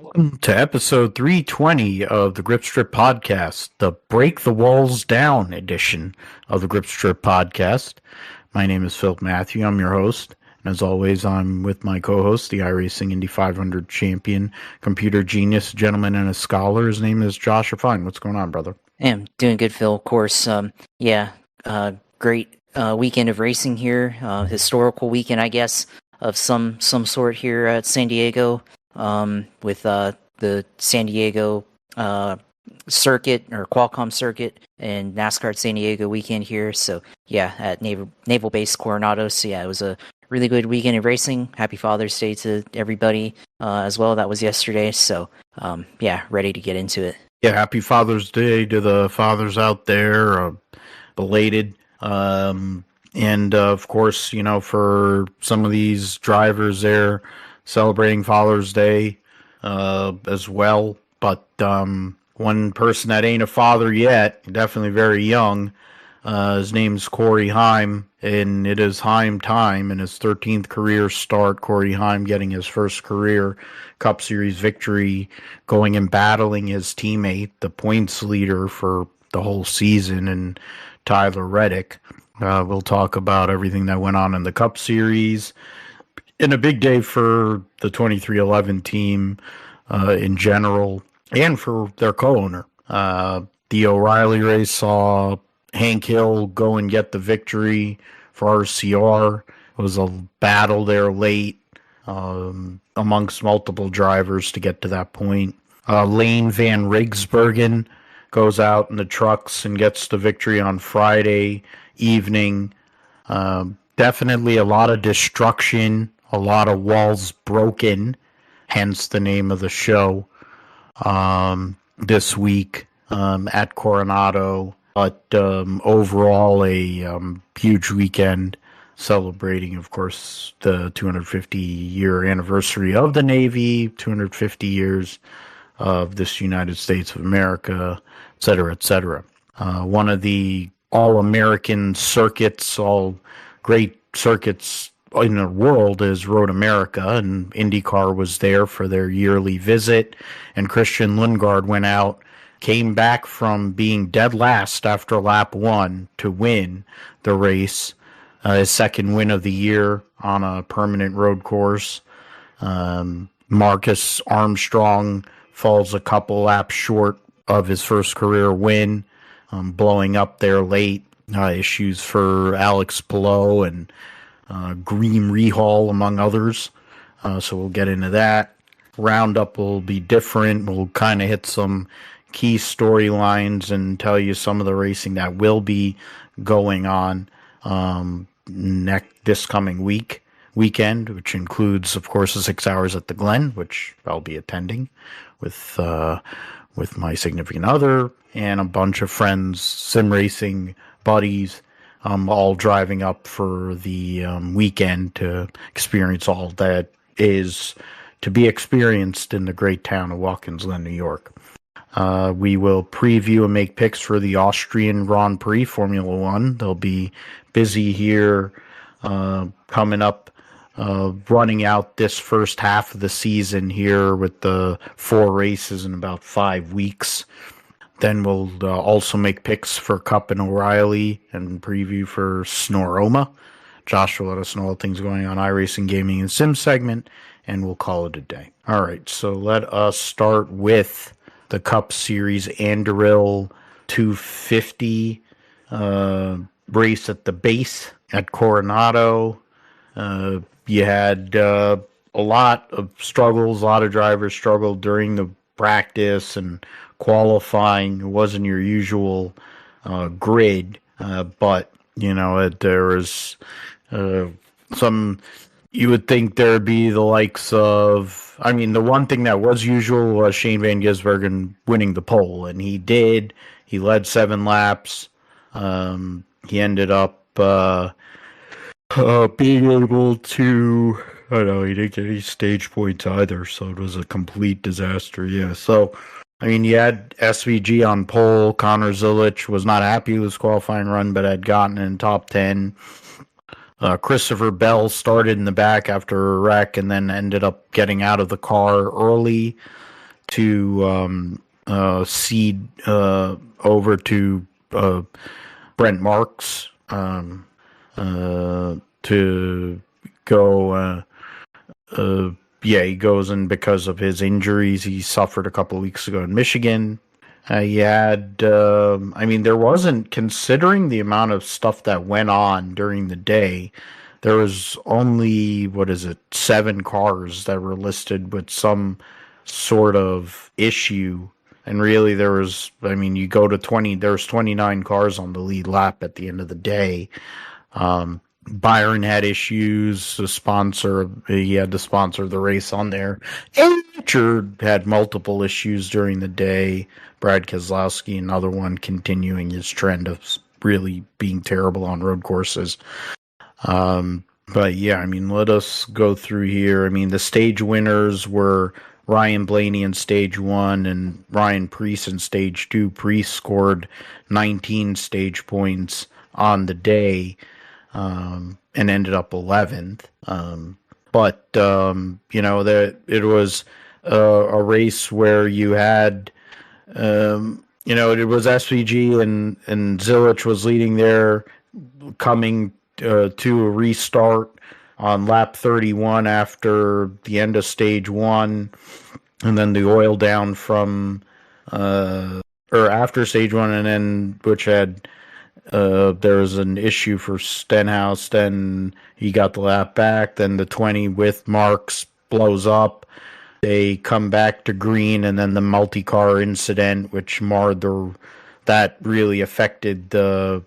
Welcome to episode 320 of the Grip Strip Podcast, the Break the Walls Down edition of the Grip Strip Podcast. My name is Phil Matthew. I'm your host. And as always, I'm with my co-host, the iRacing Indy 500 champion, computer genius, gentleman, and a scholar. His name is Josh Fine. What's going on, brother? Yeah, I'm doing good, Phil. Of course, great weekend of racing here. Historical weekend, I guess, of some sort here at San Diego. With the San Diego circuit or Qualcomm circuit and NASCAR San Diego weekend here. So yeah, at Naval Base Coronado. So yeah, it was a really good weekend of racing. Happy Father's Day to everybody as well. That was yesterday. So ready to get into it. Yeah, happy Father's Day to the fathers out there, belated. And of course, for some of these drivers there, celebrating Father's Day as well. But one person that ain't a father yet, definitely very young, his name's Corey Heim, and it is Heim time in his 13th career start. Corey Heim getting his first career Cup Series victory, going and battling his teammate, the points leader for the whole season, and Tyler Reddick. We'll talk about everything that went on in the Cup Series. In a big day for the 2311 team in general, and for their co-owner. The O'Reilly race saw Hank Hill go and get the victory for RCR. It was a battle there late amongst multiple drivers to get to that point. Layne Van Riggsbergen goes out in the trucks and gets the victory on Friday evening. Definitely a lot of destruction, a lot of walls broken, hence the name of the show this week at Coronado. But overall, a huge weekend celebrating, of course, the 250-year anniversary of the Navy, 250 years of this United States of America, et cetera, et cetera. One of the all-American circuits, all great circuits in the world is Road America, and IndyCar was there for their yearly visit, and Christian Lundgaard went out, came back from being dead last after lap one to win the race, his second win of the year on a permanent road course. Marcus Armstrong falls a couple laps short of his first career win, blowing up there late. Issues for Alex Palou and Green Rehall, among others. So we'll get into that. Roundup will be different. We'll kind of hit some key storylines and tell you some of the racing that will be going on this coming weekend, which includes, of course, the 6 hours at the Glen, which I'll be attending with my significant other and a bunch of friends, sim racing buddies, all driving up for the weekend to experience all that is to be experienced in the great town of Watkins Glen, New York. We will preview and make picks for the Austrian Grand Prix Formula One. They'll be busy here coming up, running out this first half of the season here with the 4 races in about 5 weeks. Then we'll also make picks for Cup and O'Reilly and preview for Snoroma. Josh will let us know all things going on iRacing, Gaming, and Sim segment, and we'll call it a day. All right, so let us start with the Cup Series Anduril 250 race at the base at Coronado. You had a lot of struggles. A lot of drivers struggled during the practice and qualifying. It wasn't your usual grid, but there was some. You would think there'd be the likes of. I mean, the one thing that was usual was Shane Van Gisbergen winning the pole, and he did. He led 7 laps. He ended up being able to. I don't know, he didn't get any stage points either, so it was a complete disaster. Yeah, so I mean, you had SVG on pole. Connor Zilisch was not happy with his qualifying run, but had gotten in top 10. Christopher Bell started in the back after a wreck and then ended up getting out of the car early to cede over to Brent Marks to go. He goes in because of his injuries he suffered a couple of weeks ago in Michigan. He had, there wasn't, considering the amount of stuff that went on during the day, there was only, 7 cars that were listed with some sort of issue. And really there was, you go to 20, there's 29 cars on the lead lap at the end of the day. Byron had issues, he had the sponsor of the race on there. And Richard had multiple issues during the day. Brad Keselowski, another one, continuing his trend of really being terrible on road courses. But yeah, let us go through here. The stage winners were Ryan Blaney in stage 1 and Ryan Preece in stage 2. Preece scored 19 stage points on the day. And ended up 11th. But it was a race where you had, it was SVG and Zilisch was leading there, coming to a restart on lap 31 after the end of stage 1, and then the oil down from, after stage 1, and then which had. There was an issue for Stenhouse, then he got the lap back, then the 20 with Marks blows up. They come back to green, and then the multi-car incident, which that really affected the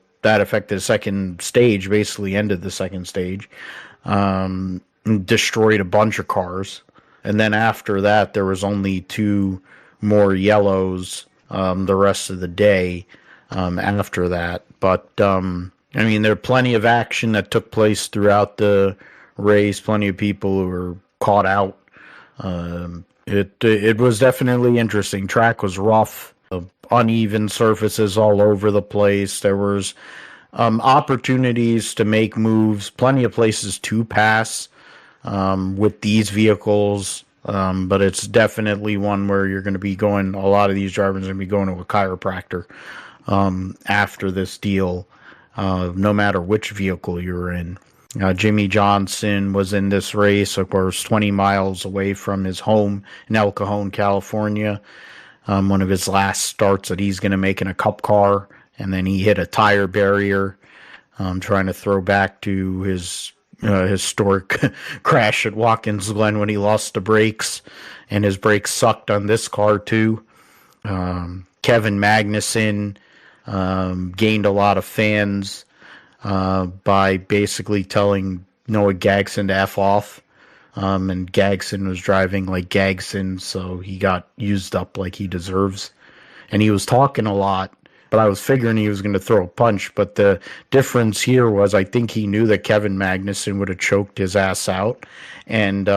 second stage, basically ended the second stage, destroyed a bunch of cars. And then after that, there was only 2 more yellows the rest of the day after that. But, there are plenty of action that took place throughout the race, plenty of people who were caught out. It was definitely interesting. Track was rough, uneven surfaces all over the place. There was opportunities to make moves, plenty of places to pass with these vehicles. But it's definitely one where you're going to be going, a lot of these drivers are going to be going to a chiropractor after this deal, no matter which vehicle you're in. Jimmy Johnson was in this race, of course, 20 miles away from his home in El Cajon, California. One of his last starts that he's going to make in a cup car, and then he hit a tire barrier, trying to throw back to his historic crash at Watkins Glen when he lost the brakes, and his brakes sucked on this car too. Kevin Magnussen gained a lot of fans by basically telling Noah Gragson to F off. And Gragson was driving like Gragson, so he got used up like he deserves. And he was talking a lot, but I was figuring he was going to throw a punch. But the difference here was I think he knew that Kevin Magnussen would have choked his ass out, and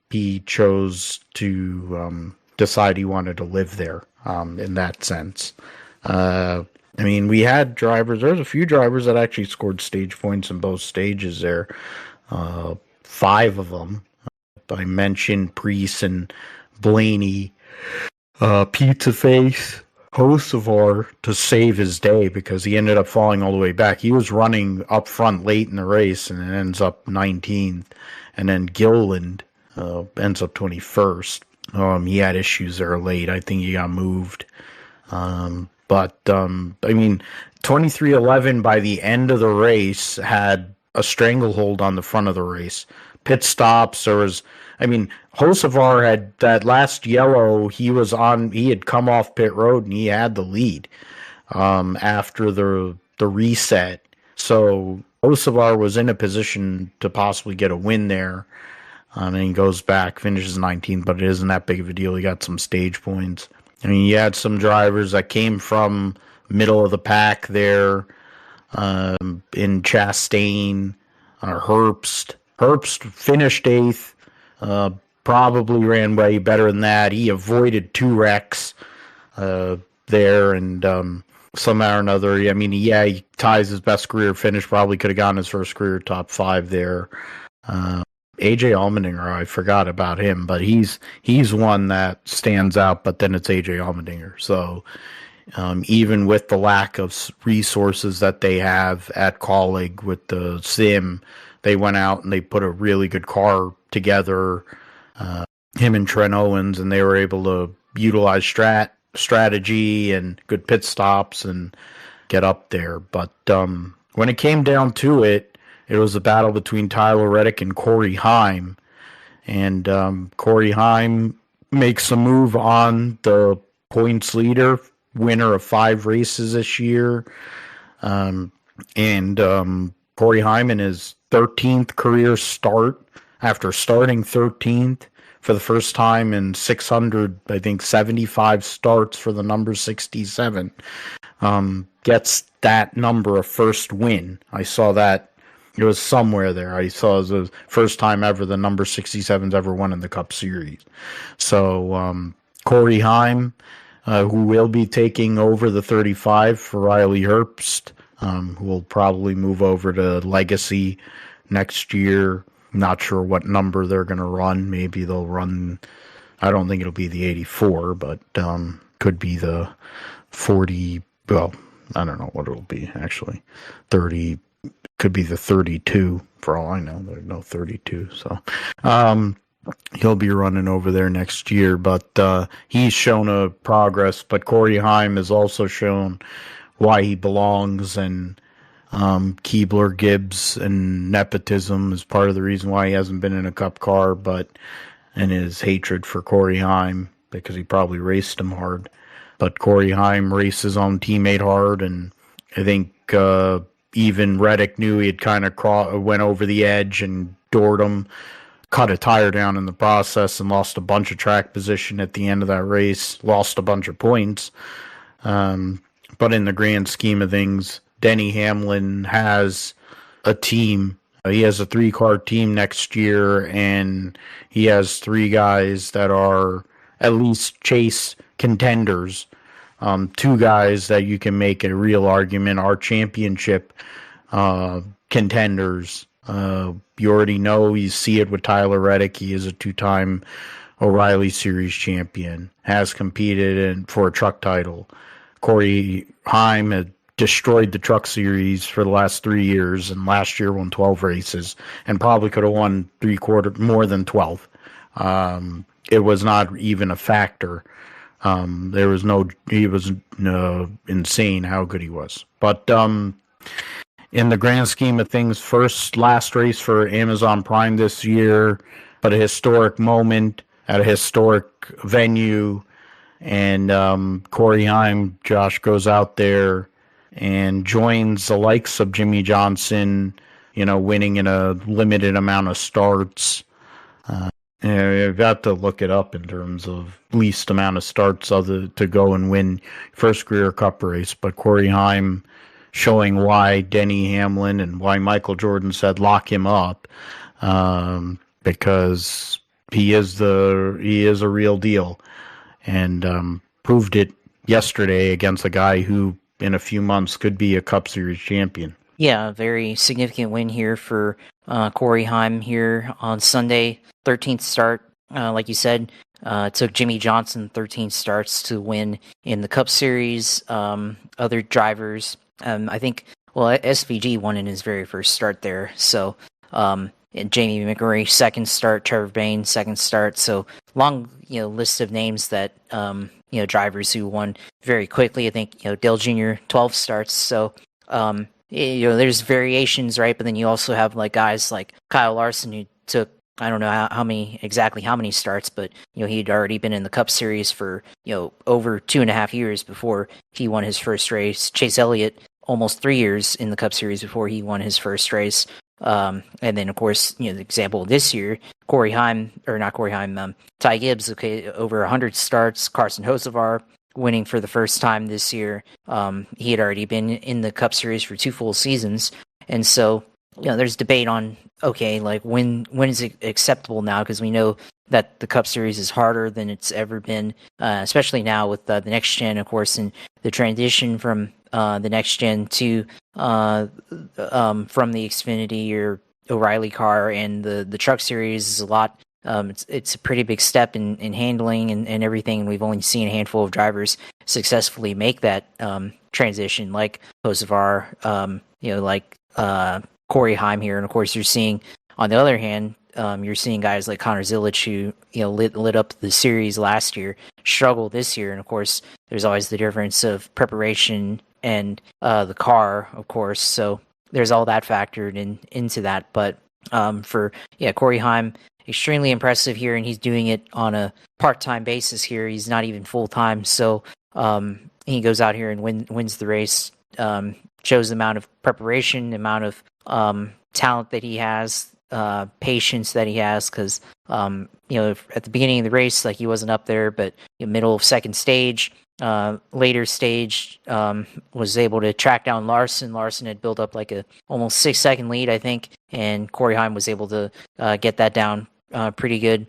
he chose to decide he wanted to live there in that sense. We had drivers. There's a few drivers that actually scored stage points in both stages there. 5 of them. I mentioned Preece and Blaney. Pizza Face, Hocevar to save his day because he ended up falling all the way back. He was running up front late in the race and it ends up 19th. And then Gilliland ends up 21st. He had issues there late. I think he got moved. But 2311 by the end of the race had a stranglehold on the front of the race. Pit stops, Hocevar had that last yellow, he had come off pit road and he had the lead after the reset. So Hocevar was in a position to possibly get a win there. And he goes back, finishes 19th, but it isn't that big of a deal. He got some stage points. You had some drivers that came from middle of the pack there in Chastain, Herbst. Herbst finished 8th, probably ran way better than that. He avoided 2 wrecks there, and somehow or another, he ties his best career finish, probably could have gotten his first career top 5 there. AJ Allmendinger, I forgot about him, but he's one that stands out. But then it's AJ Allmendinger. So even with the lack of resources that they have at Colleague with the sim, they went out and they put a really good car together. Him and Trent Owens, and they were able to utilize strategy and good pit stops and get up there. But when it came down to it, it was a battle between Tyler Reddick and Corey Heim. And Corey Heim makes a move on the points leader, winner of 5 races this year. And Corey Heim in his 13th career start, after starting 13th for the first time in 675 starts for the number 67, gets that number of first win. I saw that. It was somewhere there. I saw it was the first time ever the number 67's ever won in the Cup Series. So Corey Heim, who will be taking over the 35 for Riley Herbst, who will probably move over to Legacy next year. Not sure what number they're going to run. Maybe they'll run, I don't think it'll be the 84, but could be the 40, well, I don't know what it'll be, actually. 30, could be the 32, for all I know. There's no 32, so he'll be running over there next year, but he's shown a progress, but Corey Heim has also shown why he belongs, and Keebler, Gibbs, and nepotism is part of the reason why he hasn't been in a Cup car, and his hatred for Corey Heim, because he probably raced him hard. But Corey Heim raced his own teammate hard, and I think even Reddick knew he had kind of went over the edge and doored him, cut a tire down in the process, and lost a bunch of track position at the end of that race, lost a bunch of points. But in the grand scheme of things, Denny Hamlin has a team. He has a 3-car team next year, and he has 3 guys that are at least chase contenders. 2 guys that you can make a real argument are championship contenders. You already know, you see it with Tyler Reddick. He is a 2-time O'Reilly Series champion, has competed for a truck title. Corey Heim had destroyed the Truck Series for the last 3 years, and last year won 12 races, and probably could have won more than 12. It was not even a factor. He was insane how good he was. But in the grand scheme of things, last race for Amazon Prime this year, but a historic moment at a historic venue, and Corey Heim, Josh, goes out there and joins the likes of Jimmy Johnson, winning in a limited amount of starts. I've got to look it up in terms of least amount of starts to go and win first career Cup race. But Corey Heim showing why Denny Hamlin and why Michael Jordan said lock him up, because he is a real deal, and proved it yesterday against a guy who in a few months could be a Cup Series champion. Yeah, a very significant win here for Corey Heim here on Sunday. 13th start, like you said. It took Jimmy Johnson 13 starts to win in the Cup Series. Other drivers, I think, SVG won in his very first start there. So Jamie McMurray, second start. Trevor Bayne, second start. So long, list of names that drivers who won very quickly. I think Dale Jr. 12 starts. So there's variations, right? But then you also have like guys like Kyle Larson, who took, I don't know how many starts, but he'd already been in the Cup Series for over 2.5 years before he won his first race. Chase Elliott, almost 3 years in the Cup Series before he won his first race. And then of course, the example this year, Ty Gibbs, over 100 starts. Carson Hocevar winning for the first time this year. He had already been in the Cup Series for 2 full seasons, and so there's debate on when is it acceptable now, because we know that the Cup Series is harder than it's ever been, especially now with the next gen, of course, and the transition from the next gen to from the Xfinity or O'Reilly car and the Truck Series is a lot. It's a pretty big step in handling and everything. We've only seen a handful of drivers successfully make that transition, like Hocevar, like Corey Heim here, and of course you're seeing, on the other hand, you're seeing guys like Connor Zilisch, who lit up the series last year, struggle this year, and of course there's always the difference of preparation and the car, of course. So there's all that factored into that. But for Corey Heim, extremely impressive here, and he's doing it on a part-time basis here. He's not even full-time, so he goes out here and wins the race. Shows the amount of preparation, the amount of talent that he has, patience that he has, because at the beginning of the race, like, he wasn't up there, but middle of second stage, later stage, was able to track down Larson. Larson had built up like a almost 6-second lead, I think, and Corey Heim was able to get that down pretty good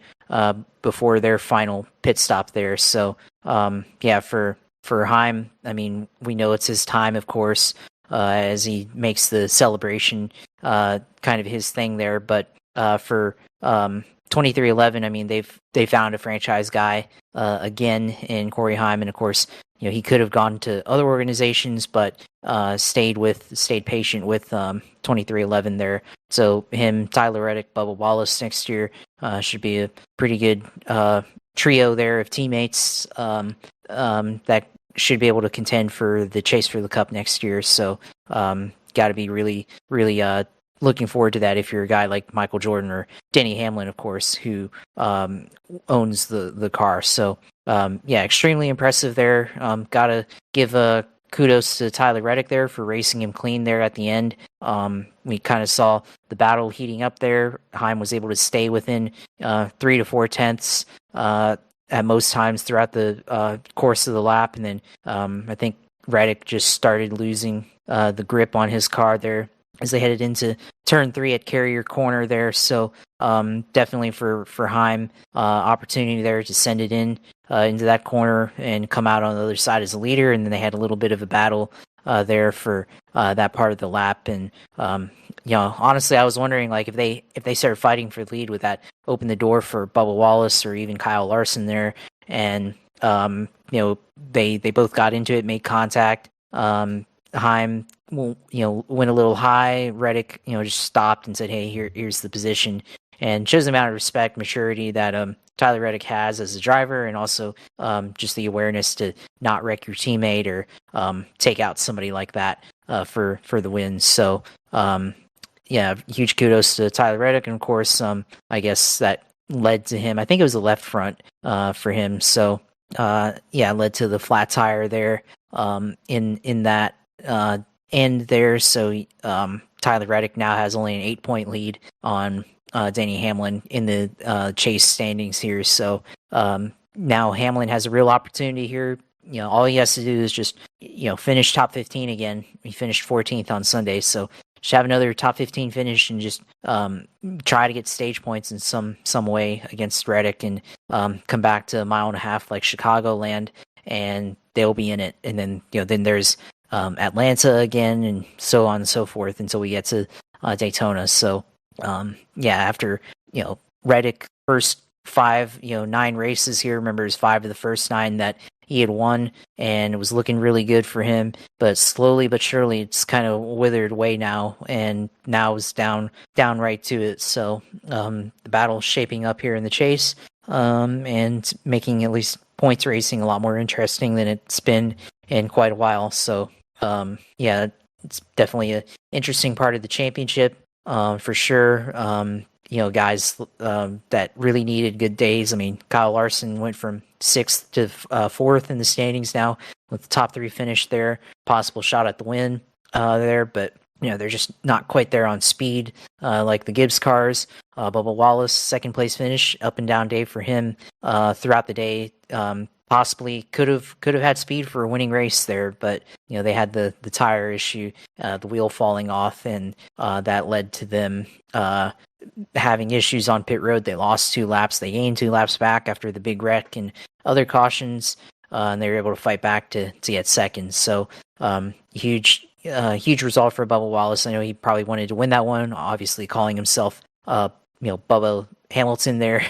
before their final pit stop there. So for Heim, I mean, we know it's his time, of course, as he makes the celebration kind of his thing there. But for 2311, I mean, they found a franchise guy again in Corey Heim, and of course, he could have gone to other organizations, but stayed patient with 2311 there. So him, Tyler Reddick, Bubba Wallace next year should be a pretty good trio there of teammates that should be able to contend for the chase for the Cup next year. So got to be really, really looking forward to that if you're a guy like Michael Jordan or Denny Hamlin, of course, who owns the car. So extremely impressive there. Gotta give kudos to Tyler Reddick there for racing him clean there at the end. We kind of saw the battle heating up there. Heim was able to stay within 3 to 4 tenths at most times throughout the course of the lap, and then I think Reddick just started losing the grip on his car there as they headed into turn 3 at Carrier Corner there. So definitely for Heim, opportunity there to send it into that corner and come out on the other side as a leader. And then they had a little bit of a battle there for that part of the lap. And honestly, I was wondering, like, if they started fighting for the lead, would that open the door for Bubba Wallace or even Kyle Larson there? And they both got into it, made contact. Heim went a little high. Reddick just stopped and said, hey, here's the position, and shows the amount of respect, maturity that Tyler Reddick has as a driver, and also just the awareness to not wreck your teammate or take out somebody like that for the win. So huge kudos to Tyler Reddick, and of course I guess that led to him, I think it was the left front for him, so led to the flat tire there in that end there. So Tyler Reddick now has only an 8-point lead on Denny Hamlin in the chase standings here. So now Hamlin has a real opportunity here. All he has to do is just finish top 15 again. He finished 14th on Sunday, so just have another top 15 finish and just try to get stage points in some way against Reddick, and come back to a mile and a half like Chicagoland, and they'll be in it. And then then there's Atlanta again, and so on and so forth until we get to Daytona. So after Reddick first 9 races here, remember, it was 5 of the first 9 that he had won, and it was looking really good for him, but slowly but surely it's kind of withered away now, and now is down right to it. So the battle's shaping up here in the chase, and making at least points racing a lot more interesting than it's been in quite a while. So it's definitely an interesting part of the championship, for sure. Guys that really needed good days. I mean, Kyle Larson went from 6th to 4th in the standings now with the top 3 finish there. Possible shot at the win there, but they're just not quite there on speed like the Gibbs cars. Bubba Wallace, 2nd place finish, up and down day for him throughout the day. Possibly could have had speed for a winning race there, but they had the tire issue, the wheel falling off, and that led to them having issues on pit road. They lost 2 laps. They gained 2 laps back after the big wreck and other cautions, and they were able to fight back to get second. So huge huge result for Bubba Wallace. I know he probably wanted to win that one, obviously calling himself, Bubba Hamilton there.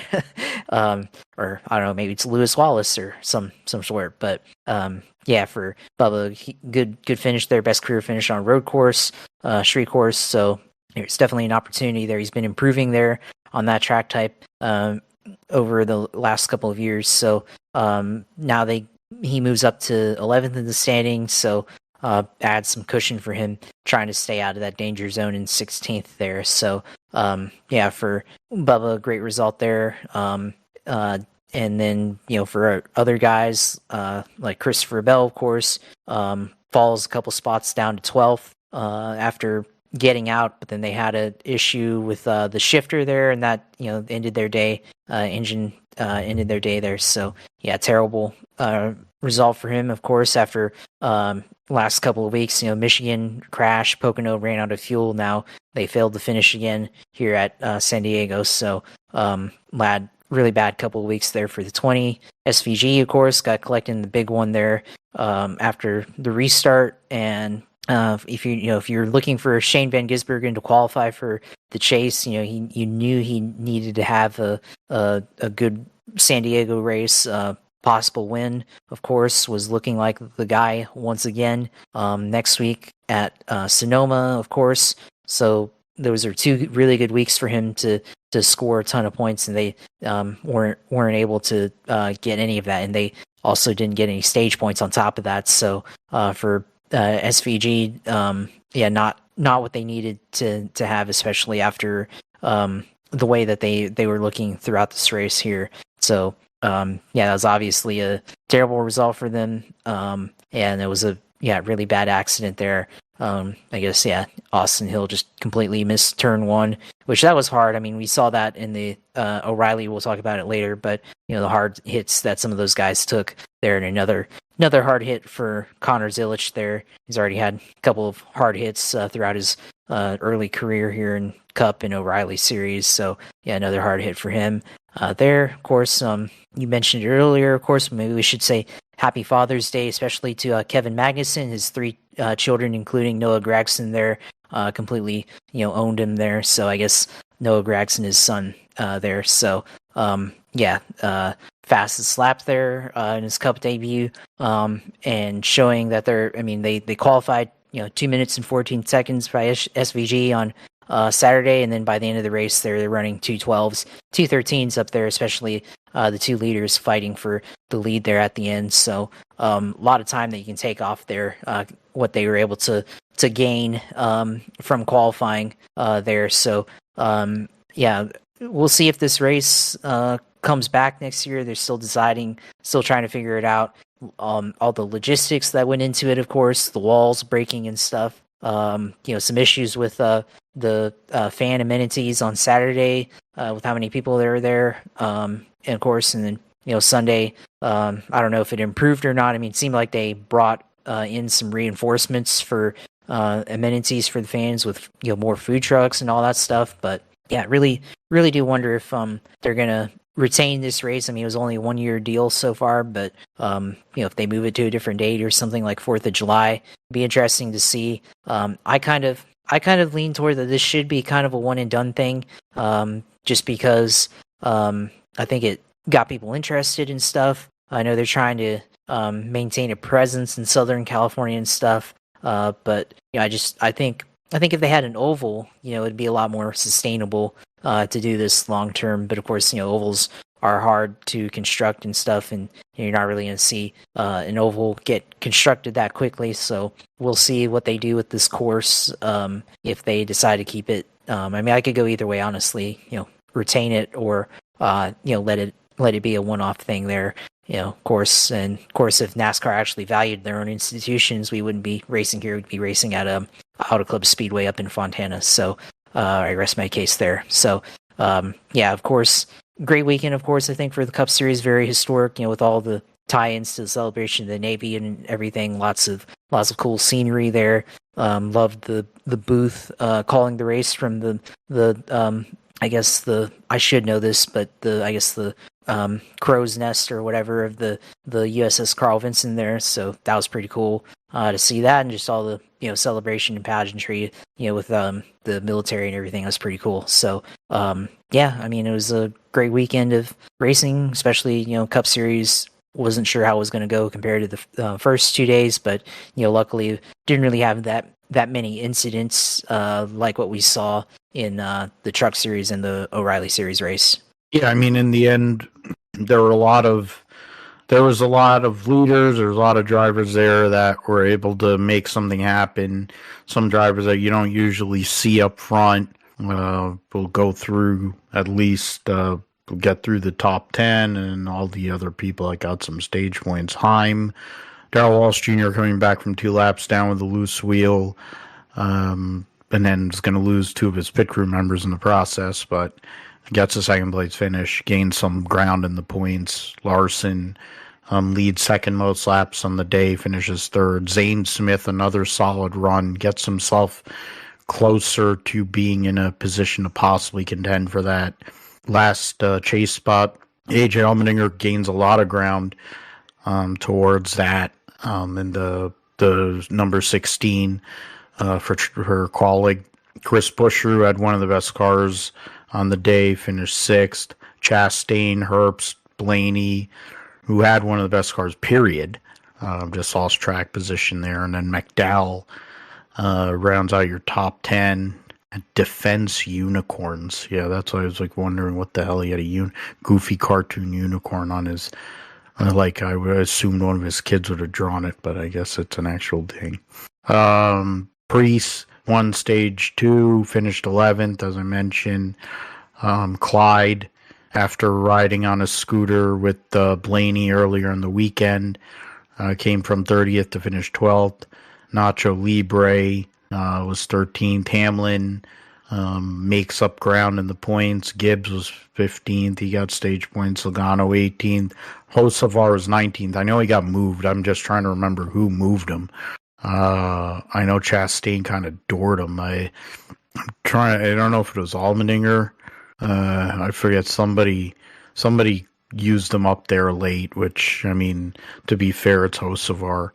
Or I don't know, maybe it's Lewis Wallace or some sort. But for Bubba, good finish there, best career finish on a road course, street course. So it's definitely an opportunity there. He's been improving there on that track type over the last couple of years. So now he moves up to 11th in the standings. So add some cushion for him trying to stay out of that danger zone in 16th there. So for Bubba, great result there. And then, for other guys, like Christopher Bell, of course, falls a couple spots down to 12th after getting out, but then they had an issue with the shifter there, and that, ended their day. Engine ended their day there. So, terrible result for him, of course, after last couple of weeks. Michigan crash, Pocono ran out of fuel. Now they failed to finish again here at San Diego. So, really bad couple of weeks there for the 20. SVG, of course, got collecting the big one there after the restart. And if you're looking for Shane Van Gisbergen to qualify for the chase, you knew he needed to have a good San Diego race. Possible win, of course, was looking like the guy once again next week at Sonoma, of course. So those are two really good weeks for him to score a ton of points, and they weren't able to get any of that, and they also didn't get any stage points on top of that. So for SVG, not what they needed to have, especially after the way that they were looking throughout this race here. So that was obviously a terrible result for them, and it was a really bad accident there. I guess, Austin Hill just completely missed turn one, which that was hard. I mean, we saw that in the O'Reilly. We'll talk about it later, but the hard hits that some of those guys took there, and another hard hit for Connor Zilisch there. He's already had a couple of hard hits throughout his early career here in Cup and O'Reilly series. So another hard hit for him there. Of course, you mentioned it earlier. Of course, maybe we should say Happy Father's Day, especially to Kevin Magnussen, his three children, including Noah Gragson there, completely, owned him there. So I guess Noah Gragson, his son, there. So, fastest lap there in his Cup debut, and showing that they qualified, 2 minutes and 14 seconds by SVG on Saturday, and then by the end of the race, they're running 2:12s, 2:13s up there, especially the two leaders fighting for the lead there at the end. So a lot of time that you can take off there, what they were able to gain from qualifying there. So we'll see if this race comes back next year. They're still deciding, still trying to figure it out. All the logistics that went into it, of course, the walls breaking and stuff. Some issues with the fan amenities on Saturday, with how many people there were there. And of course, and then, Sunday, I don't know if it improved or not. I mean, it seemed like they brought in some reinforcements for amenities for the fans with, more food trucks and all that stuff. But really do wonder if they're going to retain this race. I mean, it was only a 1-year deal so far, but if they move it to a different date or something like 4th of July, it'd be interesting to see. I kind of lean toward that this should be kind of a one and done thing, just because I think it got people interested in stuff. I know they're trying to maintain a presence in Southern California and stuff, but I think if they had an oval, it'd be a lot more sustainable to do this long term. But of course, ovals are hard to construct and stuff, and you're not really going to see an oval get constructed that quickly. So we'll see what they do with this course, if they decide to keep it. I mean, I could go either way, honestly. Retain it or let it be a one-off thing there. Of course, if NASCAR actually valued their own institutions, we wouldn't be racing here. We'd be racing at Auto Club Speedway up in Fontana. So I rest my case there. So of course, great weekend. Of course, I think for the Cup Series, very historic. With all the tie-ins to the celebration of the Navy and everything. Lots of cool scenery there. Loved the booth calling the race from the I should know this, but the crow's nest or whatever of the USS Carl Vinson there. So that was pretty cool. to see that, and just all the celebration and pageantry with the military and everything. It was pretty cool. So yeah, I mean, it was a great weekend of racing, especially Cup Series. Wasn't sure how it was going to go compared to the first 2 days, but luckily didn't really have that many incidents like what we saw in the Truck Series and the O'Reilly Series race. Yeah, I mean, in the end, there was a lot of leaders. There was a lot of drivers there that were able to make something happen. Some drivers that you don't usually see up front will go through at least get through the top 10, and all the other people that got some stage points. Heim, Darrell Walsh Jr. coming back from 2 laps down with a loose wheel, and then is going to lose 2 of his pit crew members in the process, but gets a second place finish, gains some ground in the points. Larson leads second most laps on the day, finishes third. Zane Smith, another solid run, gets himself closer to being in a position to possibly contend for that last chase spot. AJ Allmendinger gains a lot of ground towards that in the number 16 for her colleague. Chris Buescher, who had one of the best cars on the day, finished 6th. Chastain, Herbst, Blaney, who had one of the best cars, period, just lost track position there. And then McDowell rounds out your top 10. Defense unicorns. Yeah, that's why I was wondering what the hell he had a goofy cartoon unicorn on his. I assumed one of his kids would have drawn it, but I guess it's an actual thing. Priest won stage 2, finished 11th, as I mentioned. Clyde, after riding on a scooter with Blaney earlier in the weekend, came from 30th to finish 12th. Nacho Libre was 13th. Hamlin makes up ground in the points. Gibbs was 15th. He got stage points. Logano 18th. Hocevar was 19th. I know he got moved. I'm just trying to remember who moved him. I know Chastain kind of doored him. I don't know if it was Allmendinger. I forget, somebody used him up there late, which, I mean, to be fair, it's Hocevar.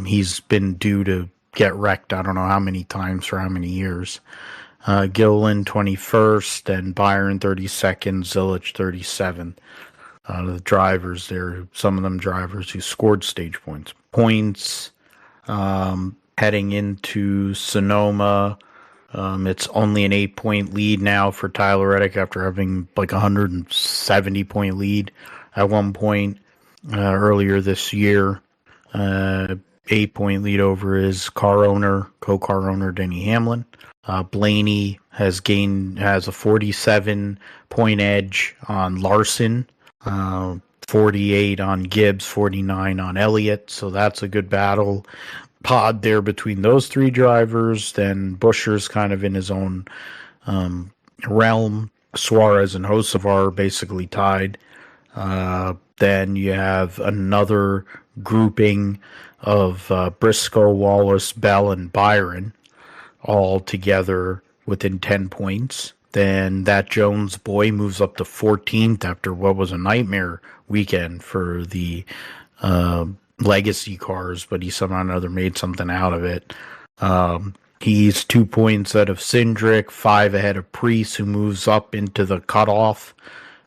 He's been due to get wrecked I don't know how many times for how many years. Gilliland 21st and Byron 32nd, Zilisch 37th. The drivers there, some of them drivers who scored stage points. Heading into Sonoma, it's only an 8-point lead now for Tyler Reddick after having like 170-point lead at one point earlier this year. 8-point lead over his co-car owner, Denny Hamlin. Blaney has a 47-point edge on Larson, 48 on Gibbs, 49 on Elliott. So that's a good battle pod there between those 3 drivers. Then Buescher's kind of in his own realm. Suarez and Hocevar basically tied. Then you have another grouping of Briscoe, Wallace, Bell, and Byron all together within 10 points. Then that Jones boy moves up to 14th after what was a nightmare weekend for the legacy cars, but he somehow or another made something out of it. He's 2 points ahead of Cindric, 5 ahead of Priest, who moves up into the cutoff.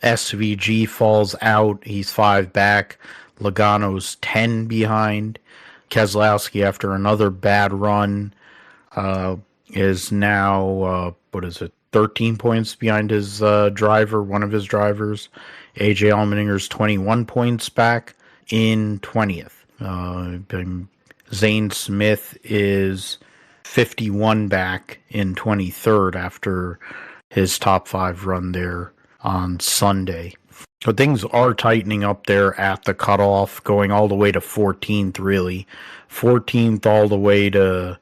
SVG falls out. He's 5 back. Logano's 10 behind. Keselowski, after another bad run, is now, 13 points behind his driver, one of his drivers. AJ Allmendinger's 21 points back in 20th. Zane Smith is 51 back in 23rd after his top 5 run there on Sunday. So things are tightening up there at the cutoff, going all the way to 14th, really. 14th all the way to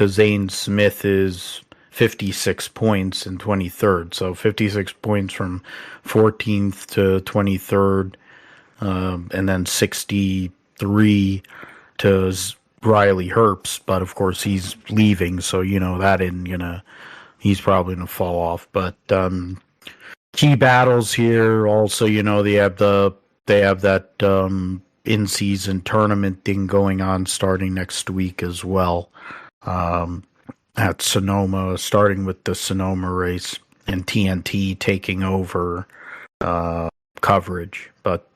Zane Smith is 56 points in 23rd. So 56 points from 14th to 23rd, and then 63 to Riley Herbst. But of course he's leaving, so he's probably gonna fall off. But key battles here also, they have that in-season tournament thing going on starting next week as well. At Sonoma, starting with the Sonoma race and TNT taking over coverage. But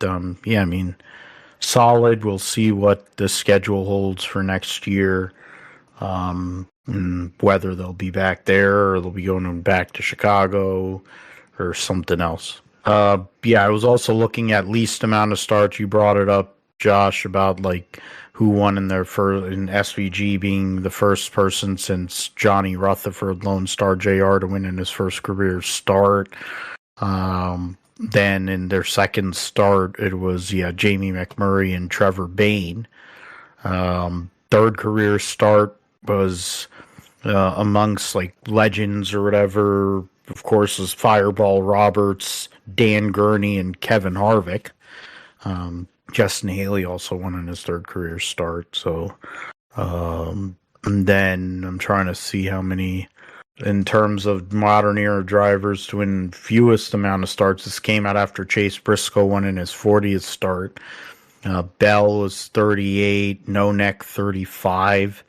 yeah, I mean, solid. We'll see what the schedule holds for next year. And whether they'll be back there or they'll be going back to Chicago or something else. Yeah, I was also looking at least amount of starts. You brought it up, Josh, about like who won in their first in SVG, being the first person since Johnny Rutherford, Lone Star JR, to win in his first career start. Then in their second start, it was Jamie McMurray and Trevor Bayne. Third career start was amongst like legends or whatever. Of course, is Fireball Roberts, Dan Gurney, and Kevin Harvick. Justin Haley also won in his third career start. So, and then I'm trying to see how many, in terms of modern era drivers to win fewest amount of starts. This came out after Chase Briscoe won in his 40th start. Bell was 38, No Neck 35.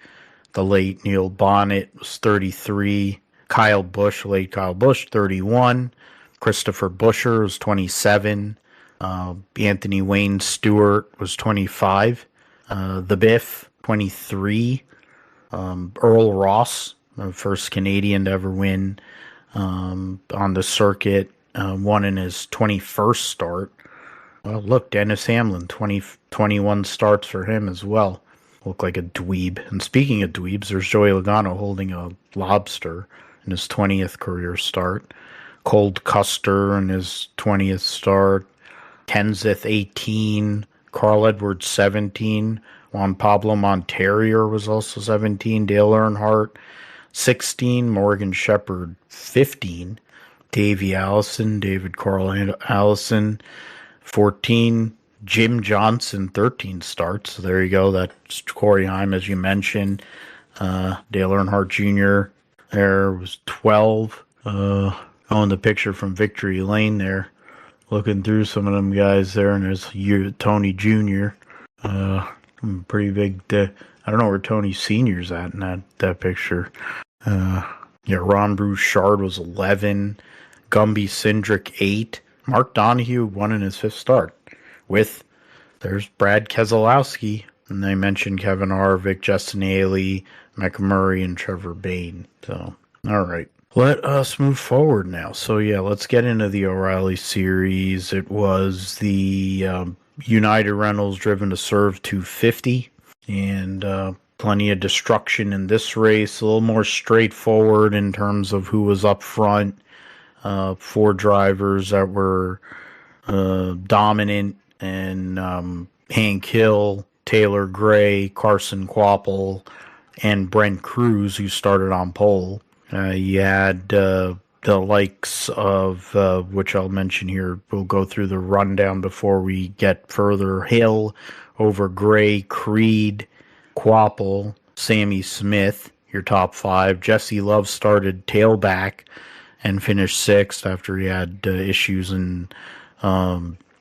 The late Neil Bonnet was 33. Kyle Busch, late Kyle Busch, 31. Christopher Buescher was 27. Anthony Wayne Stewart was 25. The Biff, 23. Earl Ross, the first Canadian to ever win on the circuit, won in his 21st start. Well, look, Dennis Hamlin, 21 starts for him as well. Look like a dweeb. And speaking of dweebs, there's Joey Logano holding a lobster in his 20th career start. Cold Custer in his 20th start. Kenseth, 18. Carl Edwards, 17. Juan Pablo Montoya was also 17. Dale Earnhardt, 16. Morgan Shepherd, 15. Davey Allison, David Carl Allison, 14. Jim Johnson, 13 starts. So there you go. That's Corey Heim, as you mentioned. Dale Earnhardt Jr. there was 12. On the picture from Victory Lane there. Looking through some of them guys there, and there's Tony Jr. Pretty big. I don't know where Tony Sr.'s at in that picture. Ron Bouchard was 11. Gumby Cindric, 8. Mark Donohue won in his 5th start. There's Brad Keselowski, and they mentioned Kevin Harvick, Justin Haley, McMurray, and Trevor Bayne. So, all right. Let us move forward now. So, yeah, let's get into the O'Reilly Series. It was the United Rentals Driven to Serve 250, and plenty of destruction in this race. A little more straightforward in terms of who was up front. 4 drivers that were dominant, and Hank Hill, Taylor Gray, Carson Kvapil, and Brent Cruz, who started on pole. You had the likes of, which I'll mention here, we'll go through the rundown before we get further. Hill over Gray, Creed, Kvapil, Sammy Smith, your top 5. Jesse Love started tailback and finished 6th after he had issues in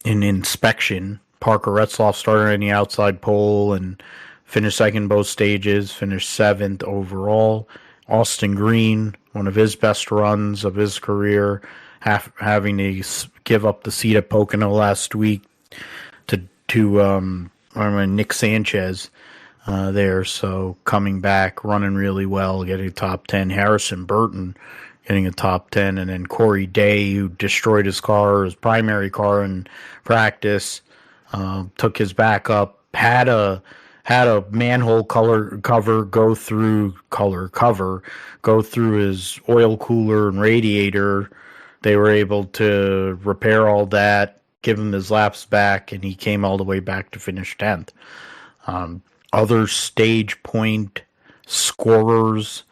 inspection. Parker Retzloff started in the outside pole and finished 2nd both stages, finished 7th overall. Austin Green, one of his best runs of his career, having to give up the seat at Pocono last week to Nick Sanchez there. So coming back, running really well, getting a top 10. Harrison Burton getting a top 10. And then Corey Day, who destroyed his primary car in practice, took his backup, had a manhole cover go through his oil cooler and radiator. They were able to repair all that, give him his laps back, and he came all the way back to finish 10th. Other stage point scorers,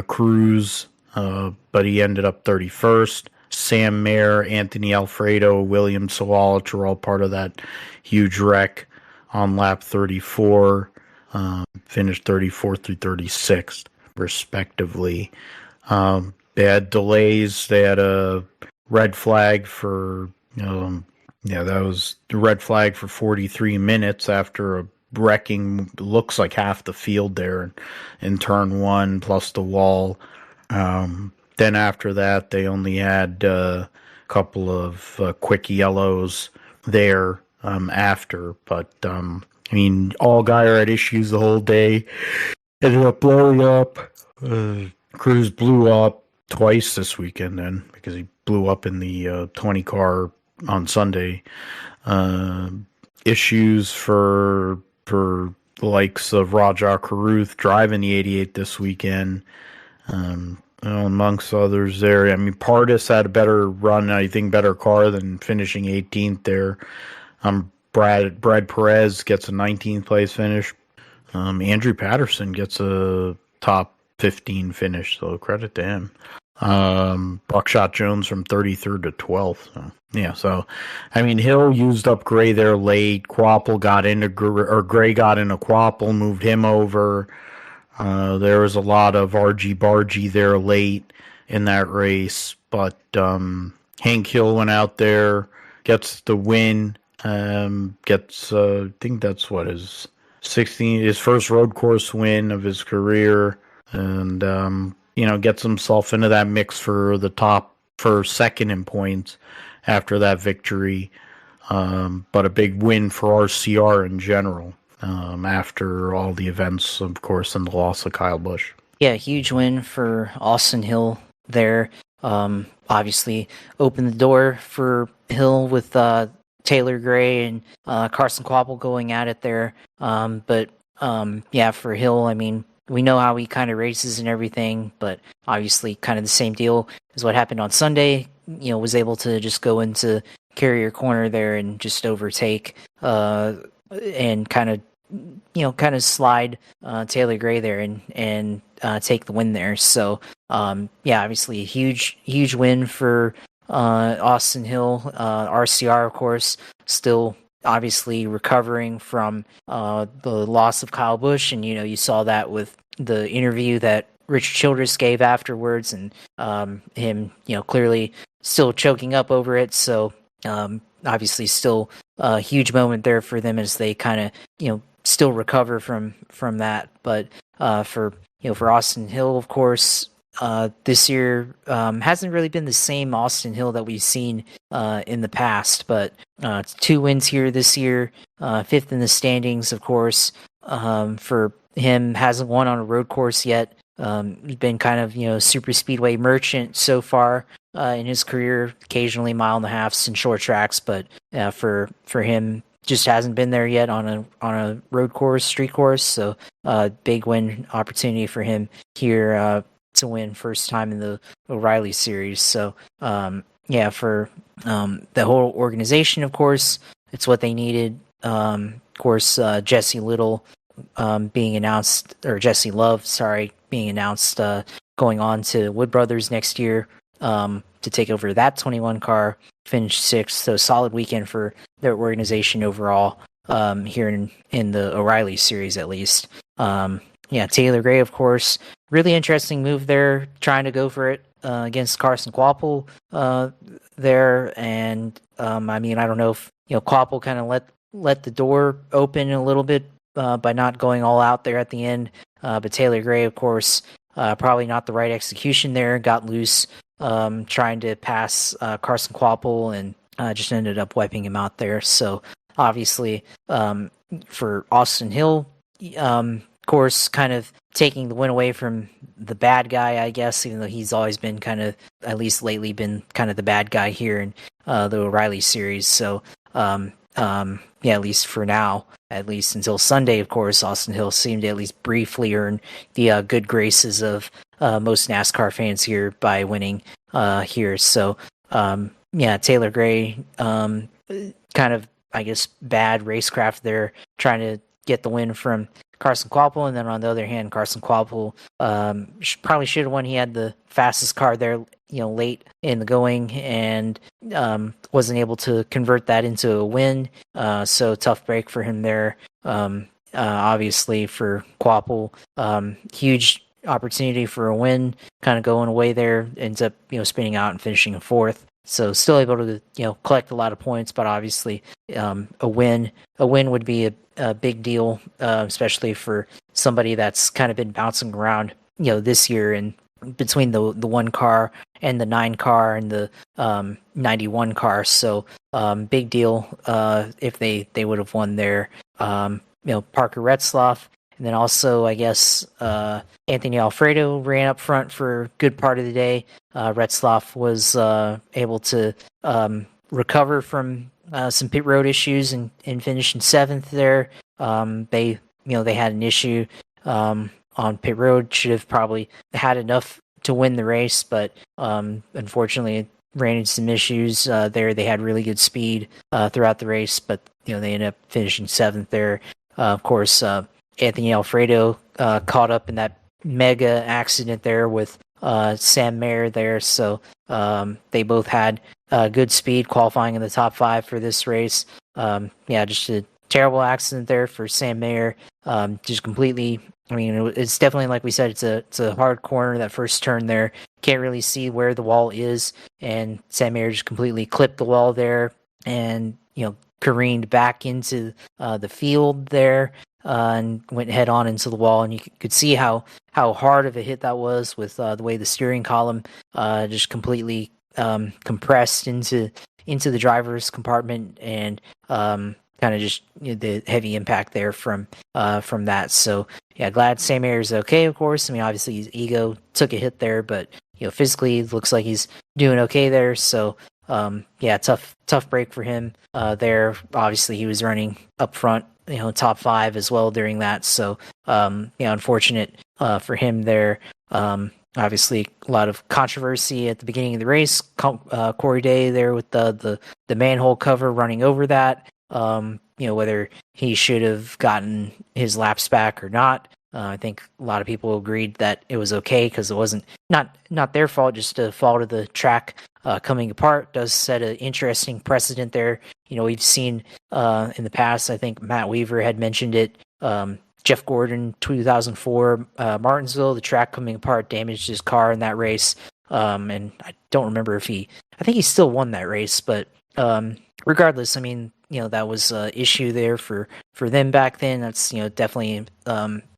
Cruz, but he ended up 31st. Sam Mayer, Anthony Alfredo, William Sawalich were all part of that huge wreck on lap 34, finished 34th through 36th, respectively. They had delays. They had a red flag for Yeah, that was the red flag for 43 minutes after a wrecking looks like half the field there in turn one plus the wall. Then after that, they only had a couple of quick yellows there after. But, I mean, Allgaier had issues the whole day. Ended up blowing up. Cruz blew up twice this weekend then because he blew up in the 20 car on Sunday. Issues for the likes of Rajah Caruth driving the 88 this weekend. Amongst others there. I mean, Pardis had a better run, I think better car than finishing 18th there. Brad Perez gets a 19th place finish. Andrew Patterson gets a top 15 finish, so credit to him. Buckshot Jones from 33rd to 12th. So, yeah, so I mean, Hill used up Gray there late. Quapple got into Gray got into Quapple, moved him over. There was a lot of argy-bargy there late in that race, but Hank Hill went out there, gets the win, I think that's what his first road course win of his career, and gets himself into that mix for second in points after that victory. But a big win for RCR in general. After all the events, of course, and the loss of Kyle Busch. Yeah, huge win for Austin Hill there. Obviously opened the door for Hill with Taylor Gray and Carson Quapple going at it there. But for Hill, I mean, we know how he kind of races and everything, but obviously kind of the same deal as what happened on Sunday. Was able to just go into carrier corner there and just overtake and kind of slide Taylor Gray there and take the win there. So obviously a huge win for Austin Hill. RCR, of course, still obviously recovering from the loss of Kyle Busch, and you saw that with the interview that Richard Childress gave afterwards, and him clearly still choking up over it. So obviously still a huge moment there for them as they kind of still recover from that. But for Austin Hill, of course, this year hasn't really been the same Austin Hill that we've seen in the past, but 2 wins here this year, 5th in the standings, of course. For him, hasn't won on a road course yet. He's been kind of super speedway merchant so far in his career, occasionally mile and a halves and short tracks, but for him, just hasn't been there yet on a road course, street course. So big win opportunity for him here to win first time in the O'Reilly series. So for the whole organization, of course, it's what they needed. Of course, Jesse Little being announced, or Jesse Love, sorry, being announced going on to Wood Brothers next year to take over that 21 car, finished 6th. So solid weekend for their organization overall here in the O'Reilly series, at least. Taylor Gray, of course, really interesting move there, trying to go for it against Carson Quapple there. And I mean, I don't know if Quapple kind of let the door open a little bit by not going all out there at the end. But Taylor Gray, of course, probably not the right execution there. Got loose trying to pass Carson Quapple and just ended up wiping him out there. So obviously for Austin Hill, of course, kind of taking the win away from the bad guy, I guess, even though he's always been kind of, at least lately, been kind of the bad guy here in the O'Reilly series. So at least for now, at least until Sunday, of course, Austin Hill seemed to at least briefly earn the good graces of most NASCAR fans here by winning here. So, Taylor Gray, kind of, I guess, bad racecraft there, trying to get the win from Carson Quapple, and then on the other hand, Carson Quapple probably should have won. He had the fastest car there, late in the going, and wasn't able to convert that into a win. So tough break for him there. Obviously for Quapple, huge opportunity for a win, kind of going away there. Ends up spinning out and finishing in 4th. So still able to collect a lot of points, but obviously a win would be a big deal, especially for somebody that's kind of been bouncing around this year and between the 1 car and the 9 car and the 91 car. So big deal if they would have won there. Parker Retzlaff. And then also, I guess, Anthony Alfredo ran up front for a good part of the day. Retzlaff was able to recover from some pit road issues and finish in 7th there. They had an issue on pit road. Should have probably had enough to win the race, but unfortunately ran into some issues there. They had really good speed throughout the race, but they ended up finishing 7th there. Of course, Anthony Alfredo caught up in that mega accident there with Sam Mayer there. So they both had good speed qualifying in the top 5 for this race. Just a terrible accident there for Sam Mayer. Just completely, it's definitely, like we said, it's a hard corner, that first turn there. Can't really see where the wall is. And Sam Mayer just completely clipped the wall there and, careened back into the field there. And went head on into the wall, and you could see how hard of a hit that was with the way the steering column just completely compressed into the driver's compartment, and kind of just the heavy impact there from that. So yeah, glad Sam Mayer is okay, of course. Obviously his ego took a hit there, but physically it looks like he's doing okay there. So tough break for him there. Obviously he was running up front, top 5 as well during that. So, unfortunate for him there. Obviously, a lot of controversy at the beginning of the race. Corey Day there with the manhole cover running over that. Whether he should have gotten his laps back or not. I think a lot of people agreed that it was okay because it wasn't not their fault, just a fault of the track coming apart. Does set an interesting precedent there. We've seen in the past, I think Matt Weaver had mentioned it. Jeff Gordon, 2004, Martinsville, the track coming apart damaged his car in that race. And I don't remember I think he still won that race, but regardless, that was an issue there for them back then. That's, definitely,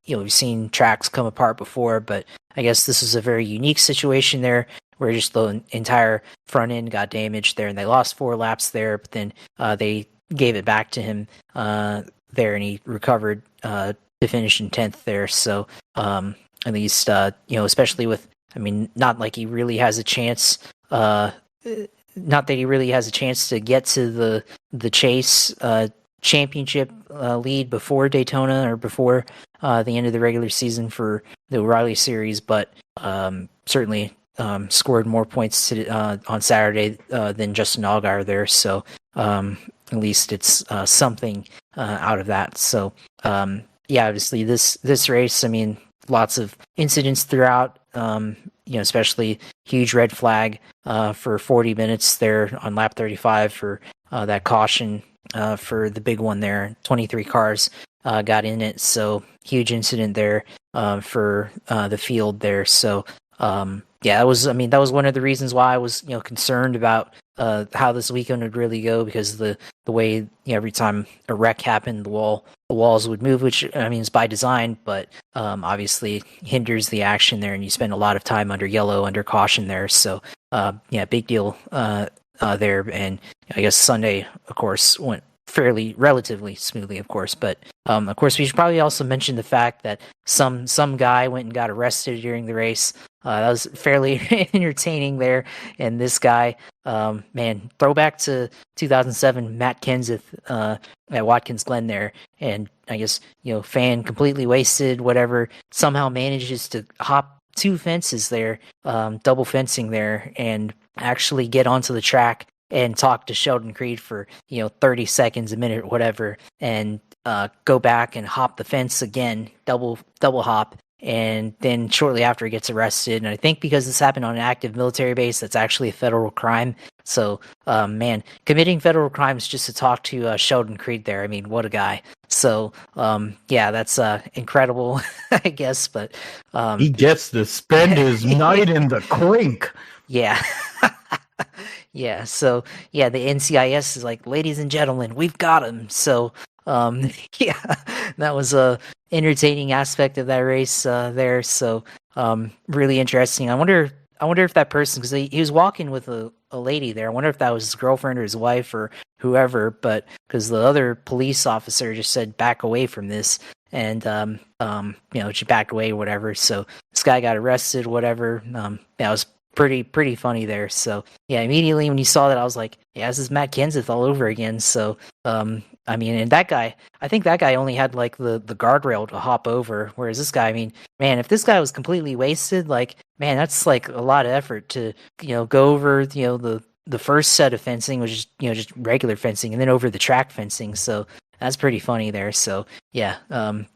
we've seen tracks come apart before, but I guess this is a very unique situation there where just the entire front end got damaged there, and they lost 4 laps there, but then they gave it back to him there, and he recovered to finish in 10th there. So at least, especially with, not like he really has a chance, not that he really has a chance to get to the Chase championship lead before Daytona or before the end of the regular season for the O'Reilly Series, but certainly scored more points on Saturday than Justin Allgaier there. So at least it's something out of that. So obviously this race, lots of incidents throughout. Especially huge red flag for 40 minutes there on lap 35 for that caution for the big one there. 23 cars got in it, so huge incident there for the field there. So that was one of the reasons why I was concerned about how this weekend would really go, because the way every time a wreck happened, the walls would move, which is by design, but obviously hinders the action there, and you spend a lot of time under yellow, under caution there. So big deal there. And I guess Sunday, of course, went relatively smoothly, of course, but of course we should probably also mention the fact that some guy went and got arrested during the race. That was fairly entertaining there. And this guy, throwback to 2007, Matt Kenseth at Watkins Glen there. And I guess, fan completely wasted, whatever, somehow manages to hop 2 fences there, double fencing there, and actually get onto the track and talk to Sheldon Creed for 30 seconds, a minute, whatever, and go back and hop the fence again, double hop. And then shortly after, he gets arrested. And I think because this happened on an active military base, that's actually a federal crime. So, committing federal crimes just to talk to Sheldon Creed there. What a guy. So, that's incredible, I guess. But he gets to spend his night in the clink. Yeah. Yeah, so yeah, the NCIS is like, ladies and gentlemen, we've got him. So yeah, that was a entertaining aspect of that race there. So really interesting. I wonder if that person, because he was walking with a lady there. I wonder if that was his girlfriend or his wife or whoever. But because the other police officer just said back away from this, and she backed away, or whatever. So this guy got arrested, whatever. Yeah, it was pretty funny there. So yeah, immediately when you saw that, I was like, yeah, this is Matt Kenseth all over again. So I mean, and that guy, I think that guy only had like the guardrail to hop over, whereas this guy, I mean, man, if this guy was completely wasted, like, man, that's like a lot of effort to go over the first set of fencing, which is just regular fencing, and then over the track fencing. So that's pretty funny there. So yeah,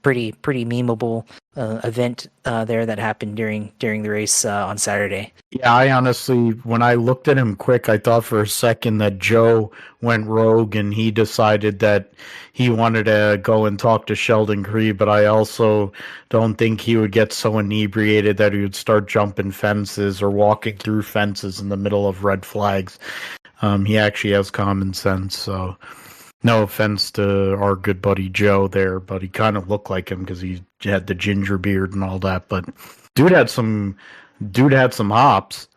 pretty memeable event there that happened during the race on Saturday. Yeah, I honestly, when I looked at him quick, I thought for a second that Joe went rogue and he decided that he wanted to go and talk to Sheldon Creed, but I also don't think he would get so inebriated that he would start jumping fences or walking through fences in the middle of red flags. He actually has common sense, so no offense to our good buddy Joe there, but he kind of looked like him because he had the ginger beard and all that, but dude had some hops,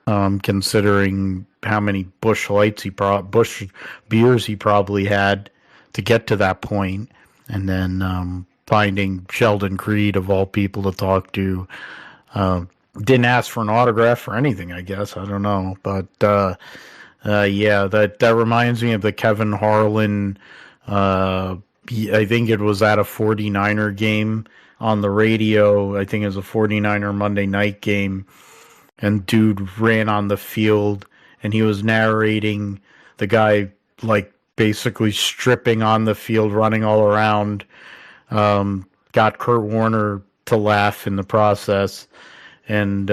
considering how many Busch Lights Busch beers he probably had to get to that point, and then finding Sheldon Creed of all people to talk to. Didn't ask for an autograph or anything, I guess. I don't know, but yeah, that reminds me of the Kevin Harlan. I think it was at a 49er game on the radio. I think it was a 49er Monday night game. And dude ran on the field, and he was narrating the guy, like, basically stripping on the field, running all around. Got Kurt Warner to laugh in the process. And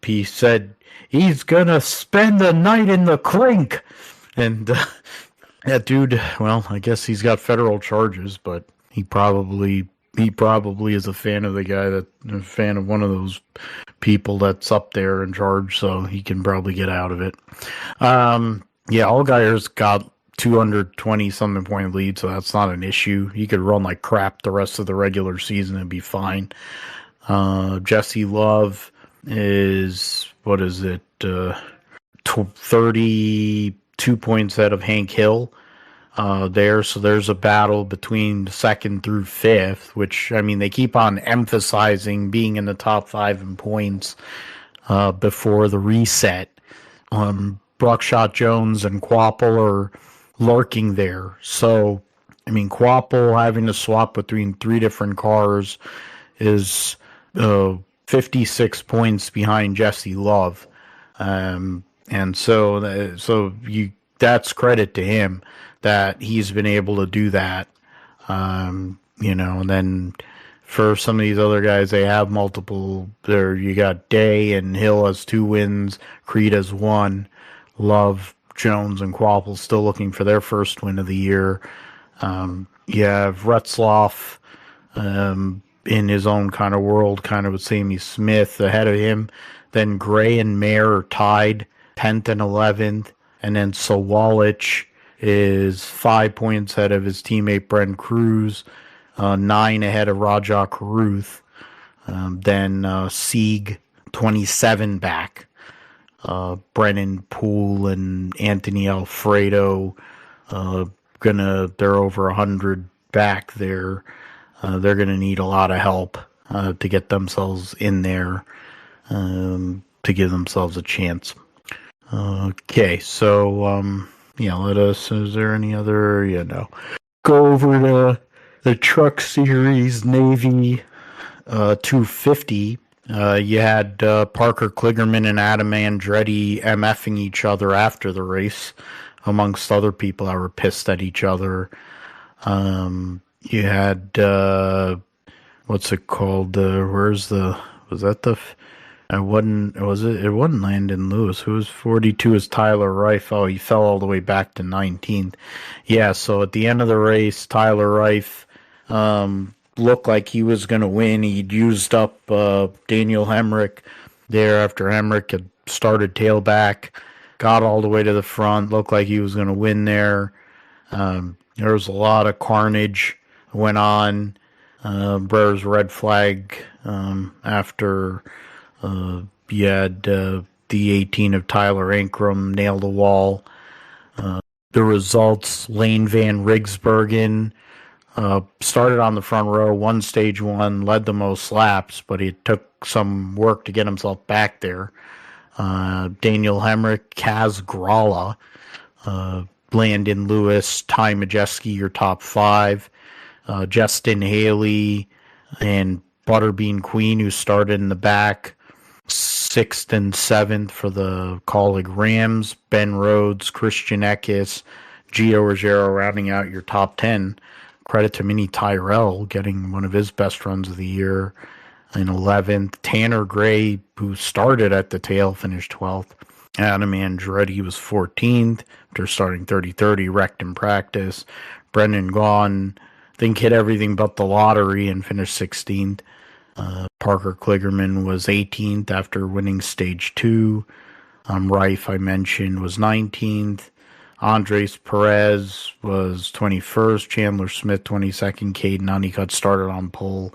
he said, he's going to spend the night in the clink. And that dude, well, I guess he's got federal charges, but he probably is a fan of the guy, a fan of one of those people that's up there in charge, so he can probably get out of it. Yeah, Allgaier's got 220 something point lead, so that's not an issue. He could run like crap the rest of the regular season and be fine. Jesse Love is, what is it, 32 points ahead of Hank Hill. There, so there's a battle between second through fifth, which, I mean, they keep on emphasizing being in the top five in points before the reset. Buckshot Jones and Quapple are lurking there. So, I mean, Quapple having to swap between three different cars is 56 points behind Jesse Love. And so that's credit to him that he's been able to do that. And then for some of these other guys, they have multiple. There, you got Day and Hill has 2 wins, Creed has 1, Love, Jones, and Quapple still looking for their first win of the year. You have Retzloff in his own kind of world, kind of with Sammy Smith ahead of him. Then Gray and Mayer are tied 10th and 11th, and then Sawalich is 5 points ahead of his teammate Brent Cruz, 9 ahead of Rajah Caruth. Then Sieg 27 back. Brennan Poole and Anthony Alfredo they're over 100 back there. They're gonna need a lot of help to get themselves in there, to give themselves a chance. Okay, so is there any other, go over to the Truck Series Navy 250. You had Parker Kligerman and Adam Andretti MFing each other after the race, amongst other people that were pissed at each other. You had, what's it called? It wasn't Landon Lewis. Who was 42 is Tyler Reif. Oh, he fell all the way back to 19th. Yeah, so at the end of the race, Tyler Reif looked like he was going to win. He'd used up Daniel Hemrick there after Hemrick had started tailback, got all the way to the front, looked like he was going to win there. There was a lot of carnage went on. Brer's red flag after you had the 18 of Tyler Ankrum nail the wall. The results, Layne Van Riggsbergen started on the front row, won stage one, led the most laps, but it took some work to get himself back there. Daniel Hemrick, Kaz Gralla, Landon Lewis, Ty Majeski, your top five. Justin Haley and Butterbean Queen, who started in the back. 6th and 7th for the Colleague Rams. Ben Rhodes, Christian Eckes, Gio Ruggiero rounding out your top 10. Credit to Mini Tyrell getting one of his best runs of the year in 11th. Tanner Gray, who started at the tail, finished 12th. Adam Andretti was 14th after starting 30-30, wrecked in practice. Brendan Gaughan, I think, hit everything but the lottery and finished 16th. Parker Kligerman was 18th after winning stage 2. Reif, I mentioned, was 19th. Andres Perez was 21st. Chandler Smith, 22nd. Caden Honeycutt started on pole,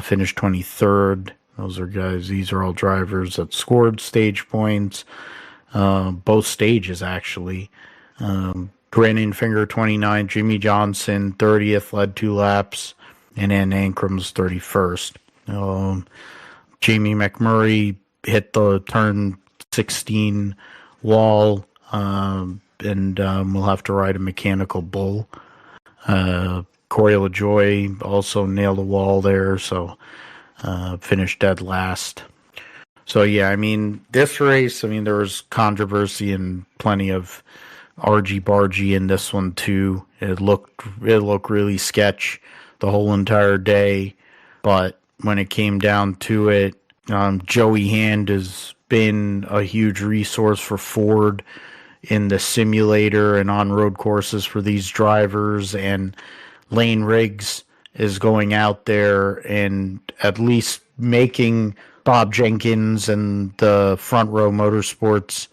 finished 23rd. These are all drivers that scored stage points. Both stages, actually. Brandon Finger, 29th. Jimmy Johnson, 30th, led 2 laps. And then Ankrum's 31st. Jamie McMurray hit the turn 16 wall, and we'll have to ride a mechanical bull. Corey LaJoy also nailed a wall there, so finished dead last. So yeah, I mean, this race, there was controversy and plenty of argy-bargy in this one too. It looked really sketch the whole entire day, but when it came down to it, Joey Hand has been a huge resource for Ford in the simulator and on-road courses for these drivers, and Lane Riggs is going out there and at least making Bob Jenkins and the Front Row Motorsports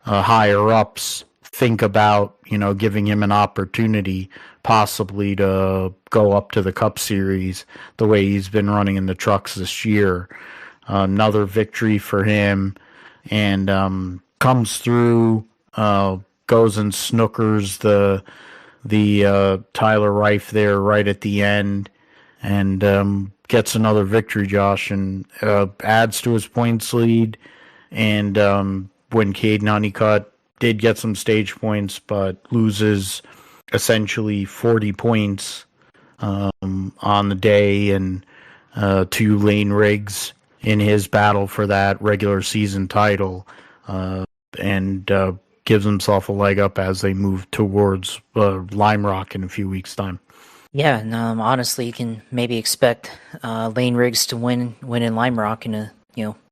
higher-ups think about, giving him an opportunity possibly to go up to the Cup Series the way he's been running in the trucks this year. Another victory for him, and comes through, goes and snookers the Tyler Reif there right at the end, and gets another victory, Josh, and adds to his points lead. And when Caden Honeycutt did get some stage points, but loses essentially 40 points on the day, and to Lane Riggs in his battle for that regular season title, and gives himself a leg up as they move towards Lime Rock in a few weeks' time. Yeah, and honestly, you can maybe expect Lane Riggs to win in Lime Rock in a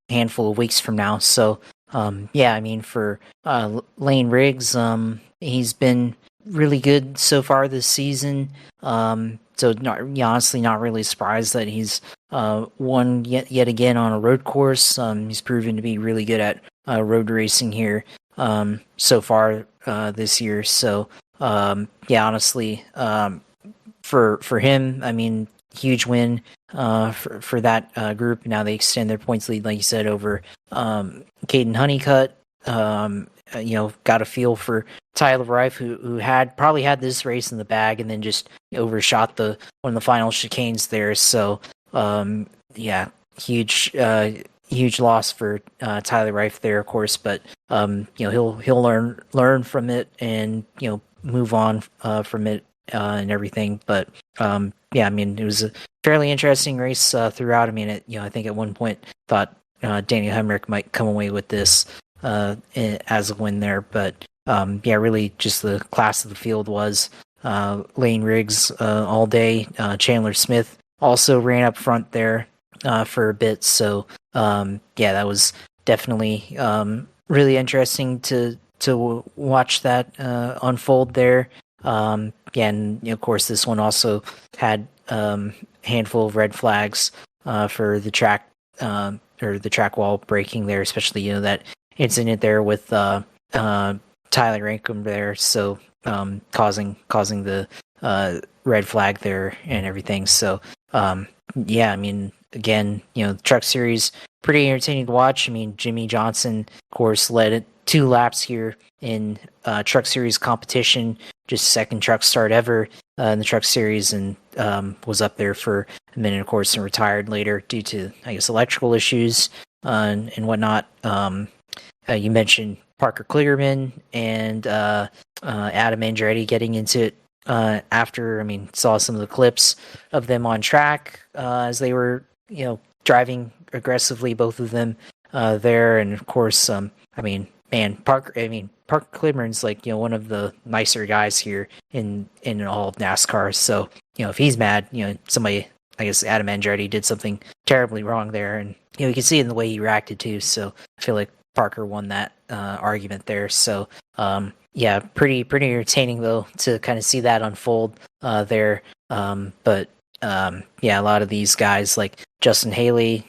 handful of weeks from now. So for Lane Riggs, he's been really good so far this season. So honestly, not really surprised that he's won yet again on a road course. He's proven to be really good at road racing here so far this year. So honestly, for him, huge win for that group. Now they extend their points lead, like you said, over Caden Honeycutt. Got a feel for Tyler Reif, who probably had this race in the bag and then just overshot one of the final chicanes there. So huge loss for Tyler Reif there, of course, but he'll learn from it and move on from it and everything. But it was a fairly interesting race throughout. I think at one point thought Daniel Hemrick might come away with this as a win there, but really just the class of the field was Lane Riggs all day. Chandler Smith also ran up front there for a bit, so that was definitely really interesting to watch that unfold there. And of course this one also had a handful of red flags for the track or the track wall breaking there, especially that incident there with Tyler Rankum there, so causing the red flag there and everything. So yeah, I mean, again, the Truck Series pretty entertaining to watch. I mean, Jimmy Johnson, of course, led it 2 laps here in Truck Series competition, just second truck start ever in the Truck Series, and was up there for a minute, of course, and retired later due to, I guess, electrical issues and whatnot. You mentioned Parker Kligerman and Adam Andretti getting into it after. I mean, saw some of the clips of them on track as they were, driving aggressively, both of them there, and of course, I mean, man, Parker Kligerman's like one of the nicer guys here in all of NASCAR. So if he's mad, somebody, I guess Adam Andretti did something terribly wrong there, and you can see it in the way he reacted too. So I feel like Parker won that argument there. So yeah, pretty entertaining though to kind of see that unfold there. But yeah, a lot of these guys like Justin Haley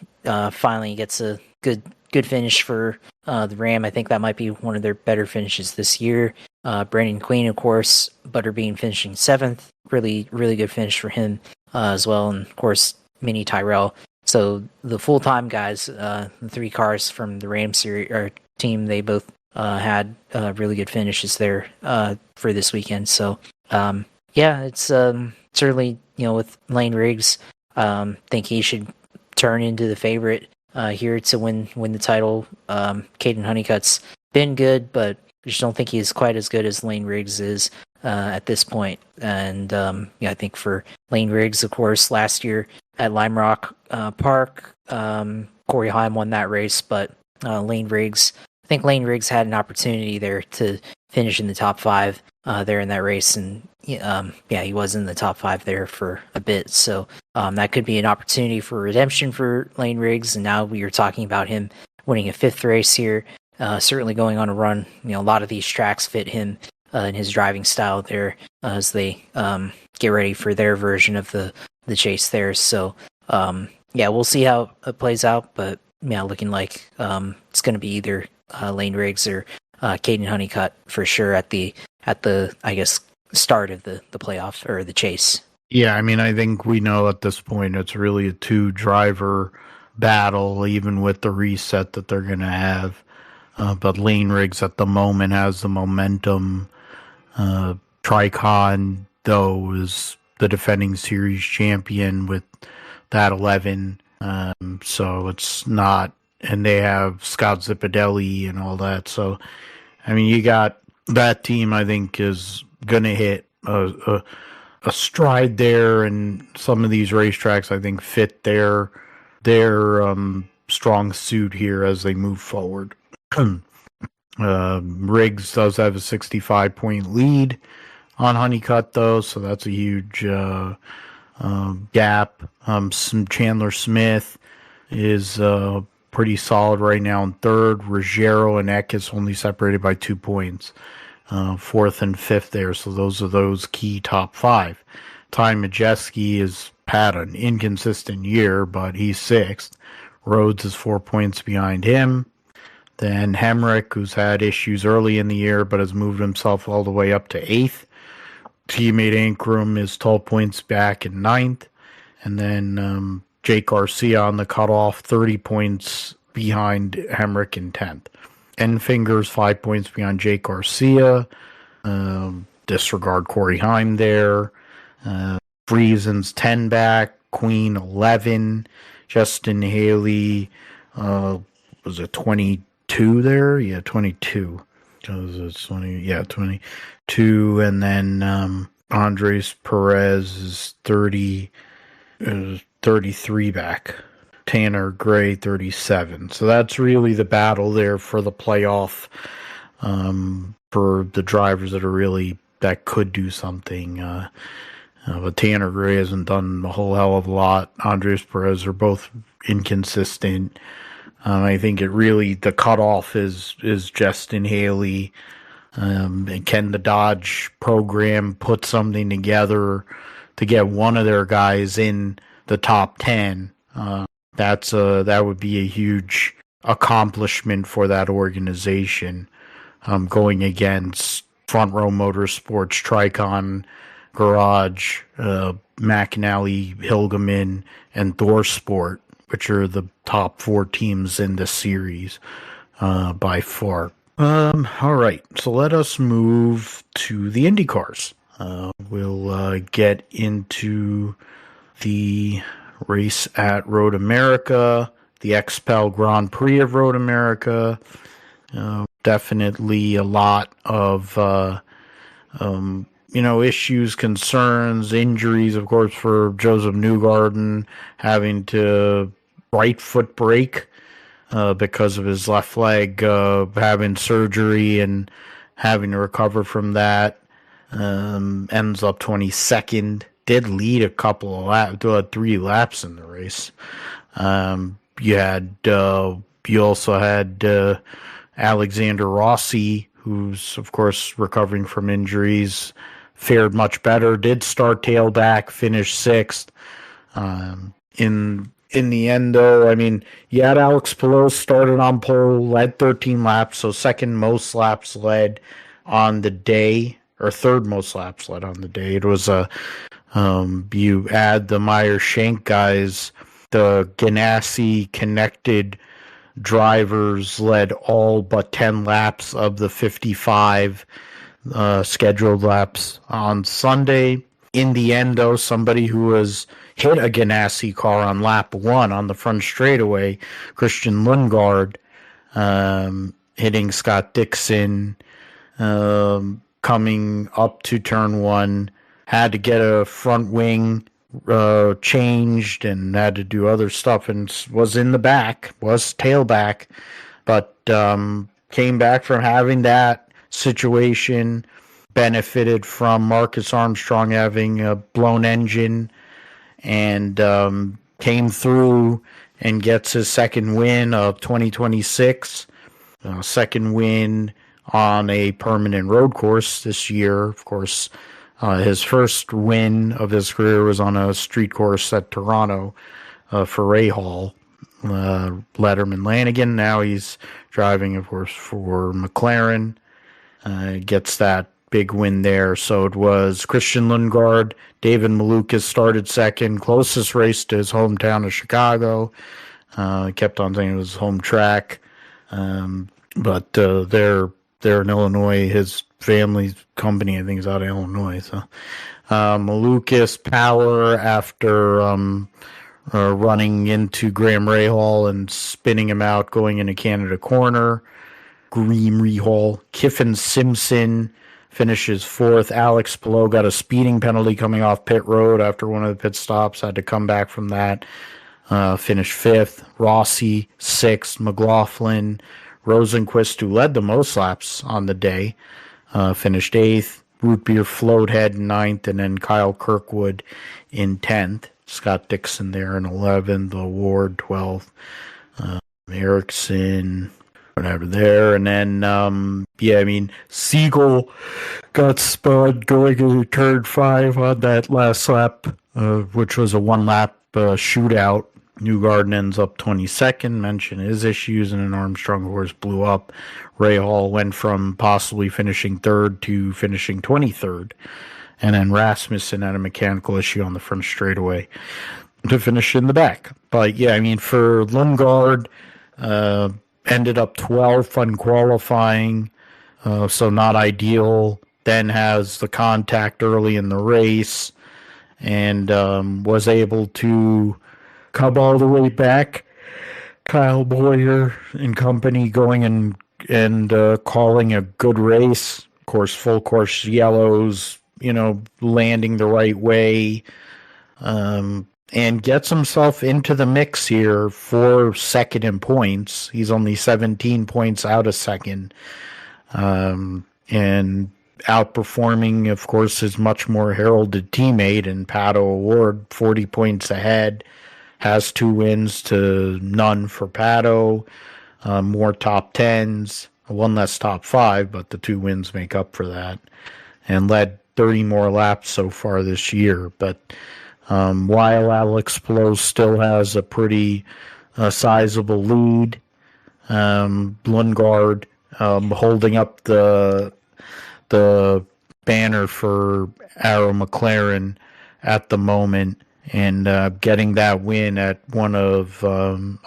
finally gets a good finish for the Ram. I think that might be one of their better finishes this year. Brandon Queen, of course, Butterbean finishing 7th. Really good finish for him as well. And of course, Minnie Tyrell. So the full-time guys, the 3 cars from the Ram series or team, they both had really good finishes there for this weekend. So yeah, it's certainly with Layne Riggs, think he should turn into the favorite here to win the title. Caden Honeycutt's been good, but I just don't think he's quite as good as Layne Riggs is at this point. And yeah, I think for Layne Riggs, of course, last year at Lime Rock Park, Corey Heim won that race, but Layne Riggs had an opportunity there to finish in the top 5 there in that race, and yeah, he was in the top 5 there for a bit. So that could be an opportunity for redemption for Layne Riggs, and now we are talking about him winning a 5th race here, certainly going on a run. A lot of these tracks fit him and his driving style there as they get ready for their version of the chase there. So yeah, we'll see how it plays out, but yeah, looking like it's going to be either Layne Riggs or Caden Honeycutt for sure at the I guess start of the playoff or the chase. Yeah, I mean, I think we know at this point it's really a 2-driver battle, even with the reset that they're going to have. But Layne Riggs at the moment has the momentum. Tricon, though, is the defending series champion with that 11. So it's not, and they have Scott Zipadelli and all that. So, I mean, you got that team, I think, is going to hit a stride there, and some of these racetracks, I think, fit their strong suit here as they move forward. Riggs does have a 65-point lead on Honeycutt, though, so that's a huge gap. Chandler Smith is pretty solid right now in 3rd. Ruggiero and Eckes only separated by 2 points. 4th and 5th there, so those are those key top 5. Ty Majeski has had an inconsistent year, but he's 6th. Rhodes is 4 points behind him. Then Hemrick, who's had issues early in the year, but has moved himself all the way up to 8th. Teammate Ankrum is 12 points back in 9th. And then Jake Garcia on the cutoff, 30 points behind Hemrick in 10th. Enfinger's 5 points behind Jake Garcia. Disregard Corey Heim there. Friesen's 10 back. Queen 11. Justin Haley was it 22 there? Yeah, 22. It's 20, yeah, 22. And then Andres Perez is 33 back. Tanner Gray 37. So that's really the battle there for the playoff for the drivers that could do something. But Tanner Gray hasn't done a whole hell of a lot. Andres Perez are both inconsistent. I think the cutoff is Justin Haley. Can the Dodge program put something together to get one of their guys in the top 10? That would be a huge accomplishment for that organization. going against Front Row Motorsports, Tricon Garage, McAnally, Hilgeman, and ThorSport, which are the top 4 teams in the series by far. All right, so let us move to the IndyCars. We'll get into the race at Road America, the XPEL Grand Prix of Road America. Definitely a lot of issues, concerns, injuries, of course, for Joseph Newgarden having to right foot brake because of his left leg having surgery and having to recover from that. Ends up 22nd. Did lead a couple of laps, 3 laps in the race. You also had Alexander Rossi, who's of course recovering from injuries, fared much better. Did start tailback, finished 6th. In the end, though, I mean, you had Alex Palou started on pole, led 13 laps, so second most laps led on the day, or third most laps led on the day. It was you add the Meyer-Shank guys, the Ganassi connected drivers led all but 10 laps of the 55 scheduled laps on Sunday. In the end, though, somebody who was hit a Ganassi car on lap 1 on the front straightaway, Christian Lundgaard, hitting Scott Dixon, coming up to turn 1, had to get a front wing changed and had to do other stuff, and was in the back, was tailback, but came back from having that situation, benefited from Marcus Armstrong having a blown engine, and came through and gets his second win of 2026, second win on a permanent road course this year. Of course, his first win of his career was on a street course at Toronto for Rahal, Letterman Lanigan. Now he's driving, of course, for McLaren. Gets that big win there. So it was Christian Lundgaard, David Malukas started second, closest race to his hometown of Chicago. Kept on saying it was home track, but they're in Illinois. His family's company, I think, is out of Illinois. So Malukas power after running into Graham Rahal and spinning him out going into Canada corner. Graham Rahal, Kiffin Simpson finishes 4th. Alex Palou got a speeding penalty coming off pit road after one of the pit stops. Had to come back from that. Finished 5th. Rossi 6th. McLaughlin, Rosenquist, who led the most laps on the day, finished 8th. Root Beer Floathead 9th, and then Kyle Kirkwood in 10th. Scott Dixon there in 11th. Ward 12th. Erickson, whatever there. And then, Siegel got spun going into turn 5 on that last lap, which was a 1-lap shootout. Newgarden ends up 22nd, mentioned his issues, and an Armstrong horse blew up. Rahal went from possibly finishing 3rd to finishing 23rd. And then Rasmussen had a mechanical issue on the front straightaway to finish in the back. But for Lundgaard, ended up 12th on qualifying, so not ideal. Then has the contact early in the race and was able to come all the way back. Kyle Boyer and company going and calling a good race. Of course, full course yellows, landing the right way, and gets himself into the mix here for second in points. He's only 17 points out of second, and outperforming, of course, his much more heralded teammate in Pato O'Ward, 40 points ahead. Has 2 wins to none for Pato, more top 10s, 1 less top 5, but the 2 wins make up for that, and led 30 more laps so far this year. But while Alex Palou still has a pretty sizable lead, Lundgaard holding up the banner for Arrow McLaren at the moment, and getting that win at one of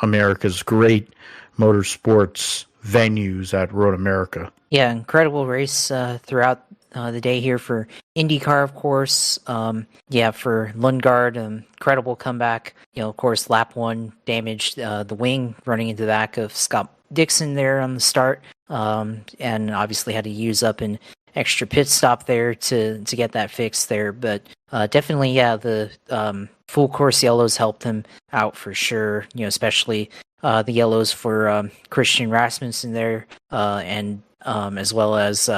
America's great motorsports venues at Road America. Yeah, incredible race throughout the day here for IndyCar, of course. For Lundgaard, incredible comeback. Of course, lap one damaged the wing, running into the back of Scott Dixon there on the start, and obviously had to use up an extra pit stop there to get that fixed there. But definitely, the full course yellows helped him out for sure. Especially the yellows for Christian Rasmussen there, and as well as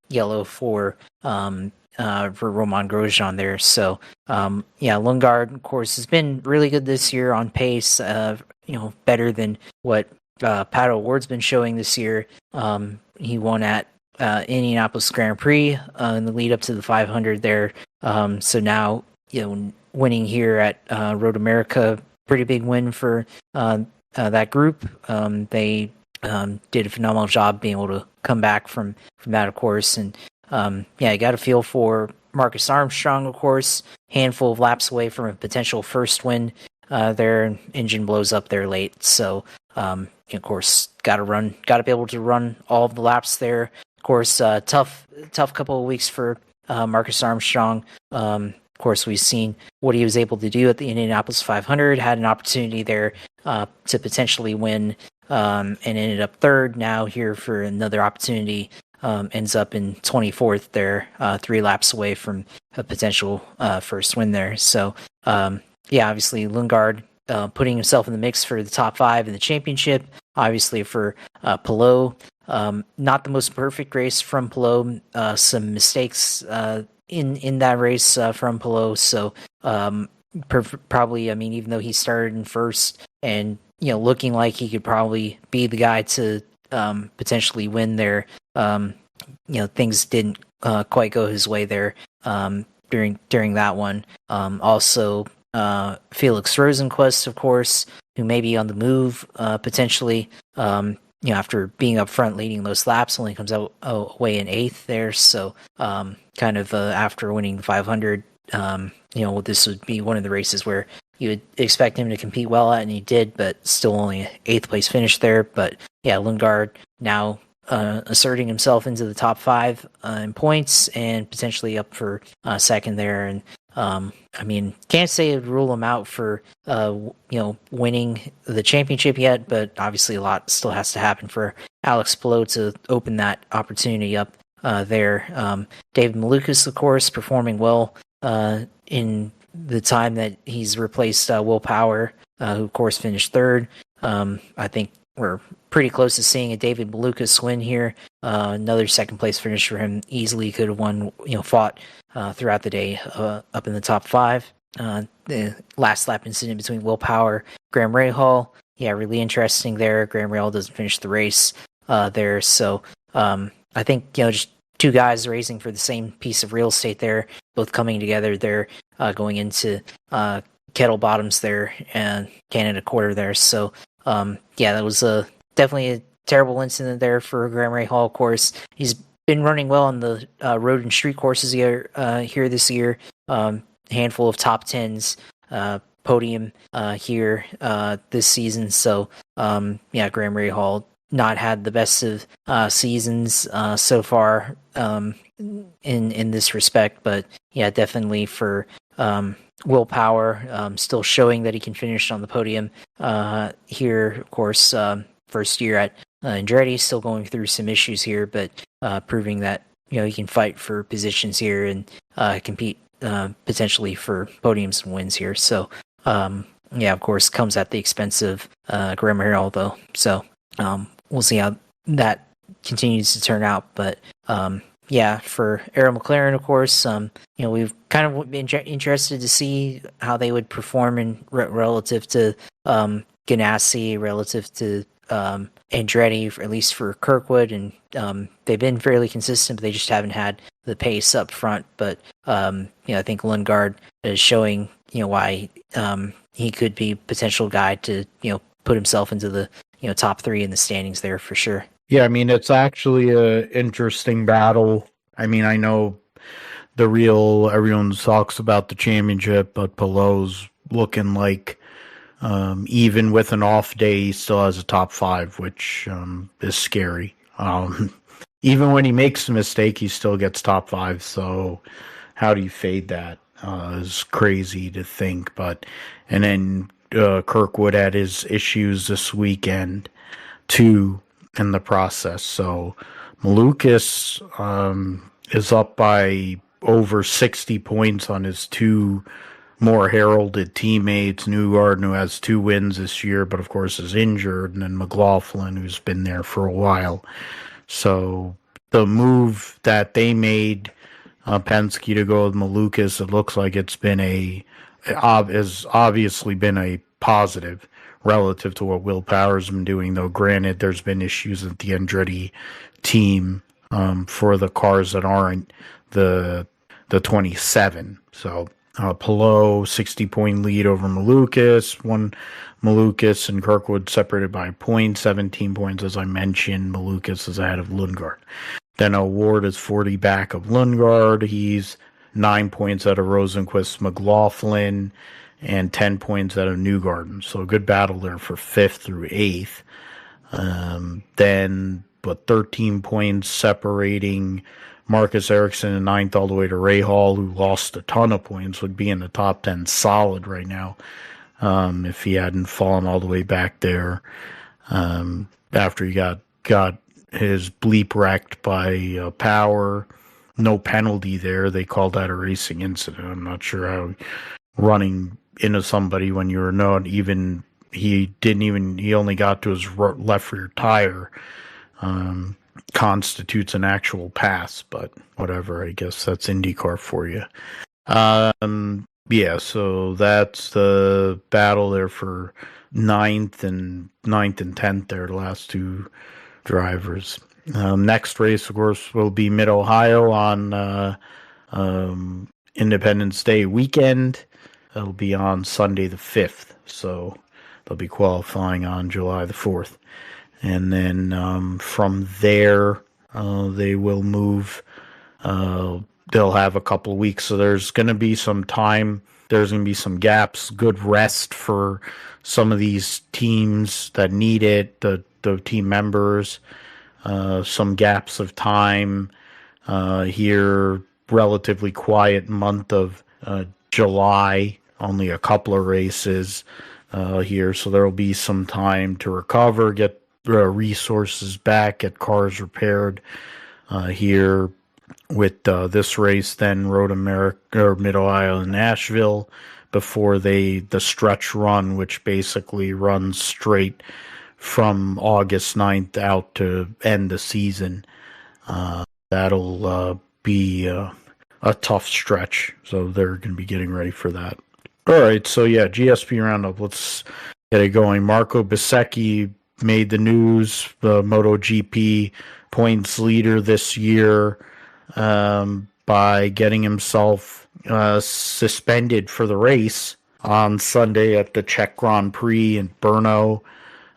yellow for Roman Grosjean there. So Lundgaard, of course, has been really good this year on pace. Better than what Pato O'Ward's been showing this year. He won at Indianapolis Grand Prix in the lead up to the 500 there. So now winning here at Road America, pretty big win for that group. They did a phenomenal job being able to come back from that, of course. And you got a feel for Marcus Armstrong, of course, handful of laps away from a potential first win. Their engine blows up there late, so of course got to be able to run all of the laps there. Of course, tough couple of weeks for Marcus Armstrong. Of course, we've seen what he was able to do at the Indianapolis 500. Had an opportunity there to potentially win, and ended up third. Now here for another opportunity. Ends up in 24th there, 3 laps away from a potential first win there. So, obviously Lundgaard putting himself in the mix for the top 5 in the championship. Obviously for Palou, not the most perfect race from Palou. Some mistakes in that race from Palou. So probably, even though he started in first and looking like he could probably be the guy to potentially win there, things didn't quite go his way there during that one. Also, Felix Rosenquist, of course, who may be on the move potentially. After being up front leading those laps, only comes out away in 8th there. So after winning the 500, this would be one of the races where you would expect him to compete well at, and he did, but still only an 8th place finish there. But Lundgaard now asserting himself into the top 5 in points and potentially up for second there. And can't say I'd rule him out for winning the championship yet, but obviously a lot still has to happen for Alex Palou to open that opportunity up there. David Malukas, of course, performing well in the time that he's replaced Will Power, who of course finished third. I think we're pretty close to seeing a David Malukas win here. Another second place finish for him. Easily could have won, fought throughout the day up in the top 5. The last lap incident between Will Power, Graham Rahal. Really interesting there. Graham Rahal doesn't finish the race there. So I think, just 2 guys racing for the same piece of real estate there, both coming together there, going into Kettle Bottoms there and Canada Quarter there. So that was definitely a terrible incident there for Graham Rahal, of course. He's been running well on the road and street courses here this year. Handful of top 10s, podium here this season. So, Graham Rahal not had the best of seasons so far in this respect, but definitely for Will Power, still showing that he can finish on the podium here. Of course, first year at Andretti, still going through some issues here, but proving that he can fight for positions here and compete potentially for podiums and wins here. So of course, comes at the expense of Graham Rahal though. So we'll see how that continues to turn out, but for Arrow McLaren, of course, we've kind of been interested to see how they would perform in relative to Ganassi, relative to Andretti, at least for Kirkwood, and they've been fairly consistent, but they just haven't had the pace up front. But I think Lundgaard is showing why he could be a potential guy to put himself into the top 3 in the standings there for sure. Yeah, I mean, it's actually a interesting battle. I mean, I know everyone talks about the championship, but Pelot's looking like, even with an off day, he still has a top five, which is scary. Even when he makes a mistake, he still gets top five. So how do you fade that? Is crazy to think. And then Kirkwood had his issues this weekend too in the process. So Malukas is up by over 60 points on his two more heralded teammates. Newgarden, who has 2 wins this year, but of course is injured, and then McLaughlin, who's been there for a while. So the move that they made, Penske to go with Malukas, it looks like has obviously been a positive relative to what Will Power's been doing. Though, granted, there's been issues at the Andretti team for the cars that aren't the 27. So Pelot 60-point lead over Malukas. Malukas and Kirkwood separated by a point, 17 points, as I mentioned. Malukas is ahead of Lundgaard. Then Award is 40 back of Lundgaard. He's 9 points out of Rosenquist, McLaughlin, and 10 points out of Newgarden. So a good battle there for 5th through 8th. Then, 13 points separating Marcus Ericsson in 9th all the way to Ray Hall, who lost a ton of points, would be in the top 10 solid right now if he hadn't fallen all the way back there after he got his bleep wrecked by Power. No penalty there. They called that a racing incident. I'm not sure how running into somebody when you're not even, he only got to his left rear tire constitutes an actual pass, but whatever. I guess that's IndyCar for you. Yeah, so that's the battle there for 9th and 10th there, the last two drivers. Next race, of course, will be Mid-Ohio on Independence Day weekend. It'll be on Sunday the 5th, so they'll be qualifying on July the 4th. And then from there, they will move. They'll have a couple of weeks, so there's going to be some time. There's going to be some gaps, good rest for some of these teams that need it, the team members. Some gaps of time here, relatively quiet month of July, only a couple of races here, so there will be some time to recover, get resources back, get cars repaired here with this race, then Road America or Mid-Ohio and Nashville before the stretch run, which basically runs straight from August 9th out to end the season. That'll be a tough stretch, so they're going to be getting ready for that. All right, so yeah, GSP Roundup, let's get it going. Marco Bezzechi made the news, the MotoGP points leader this year, by getting himself suspended for the race on Sunday at the Czech Grand Prix in Brno.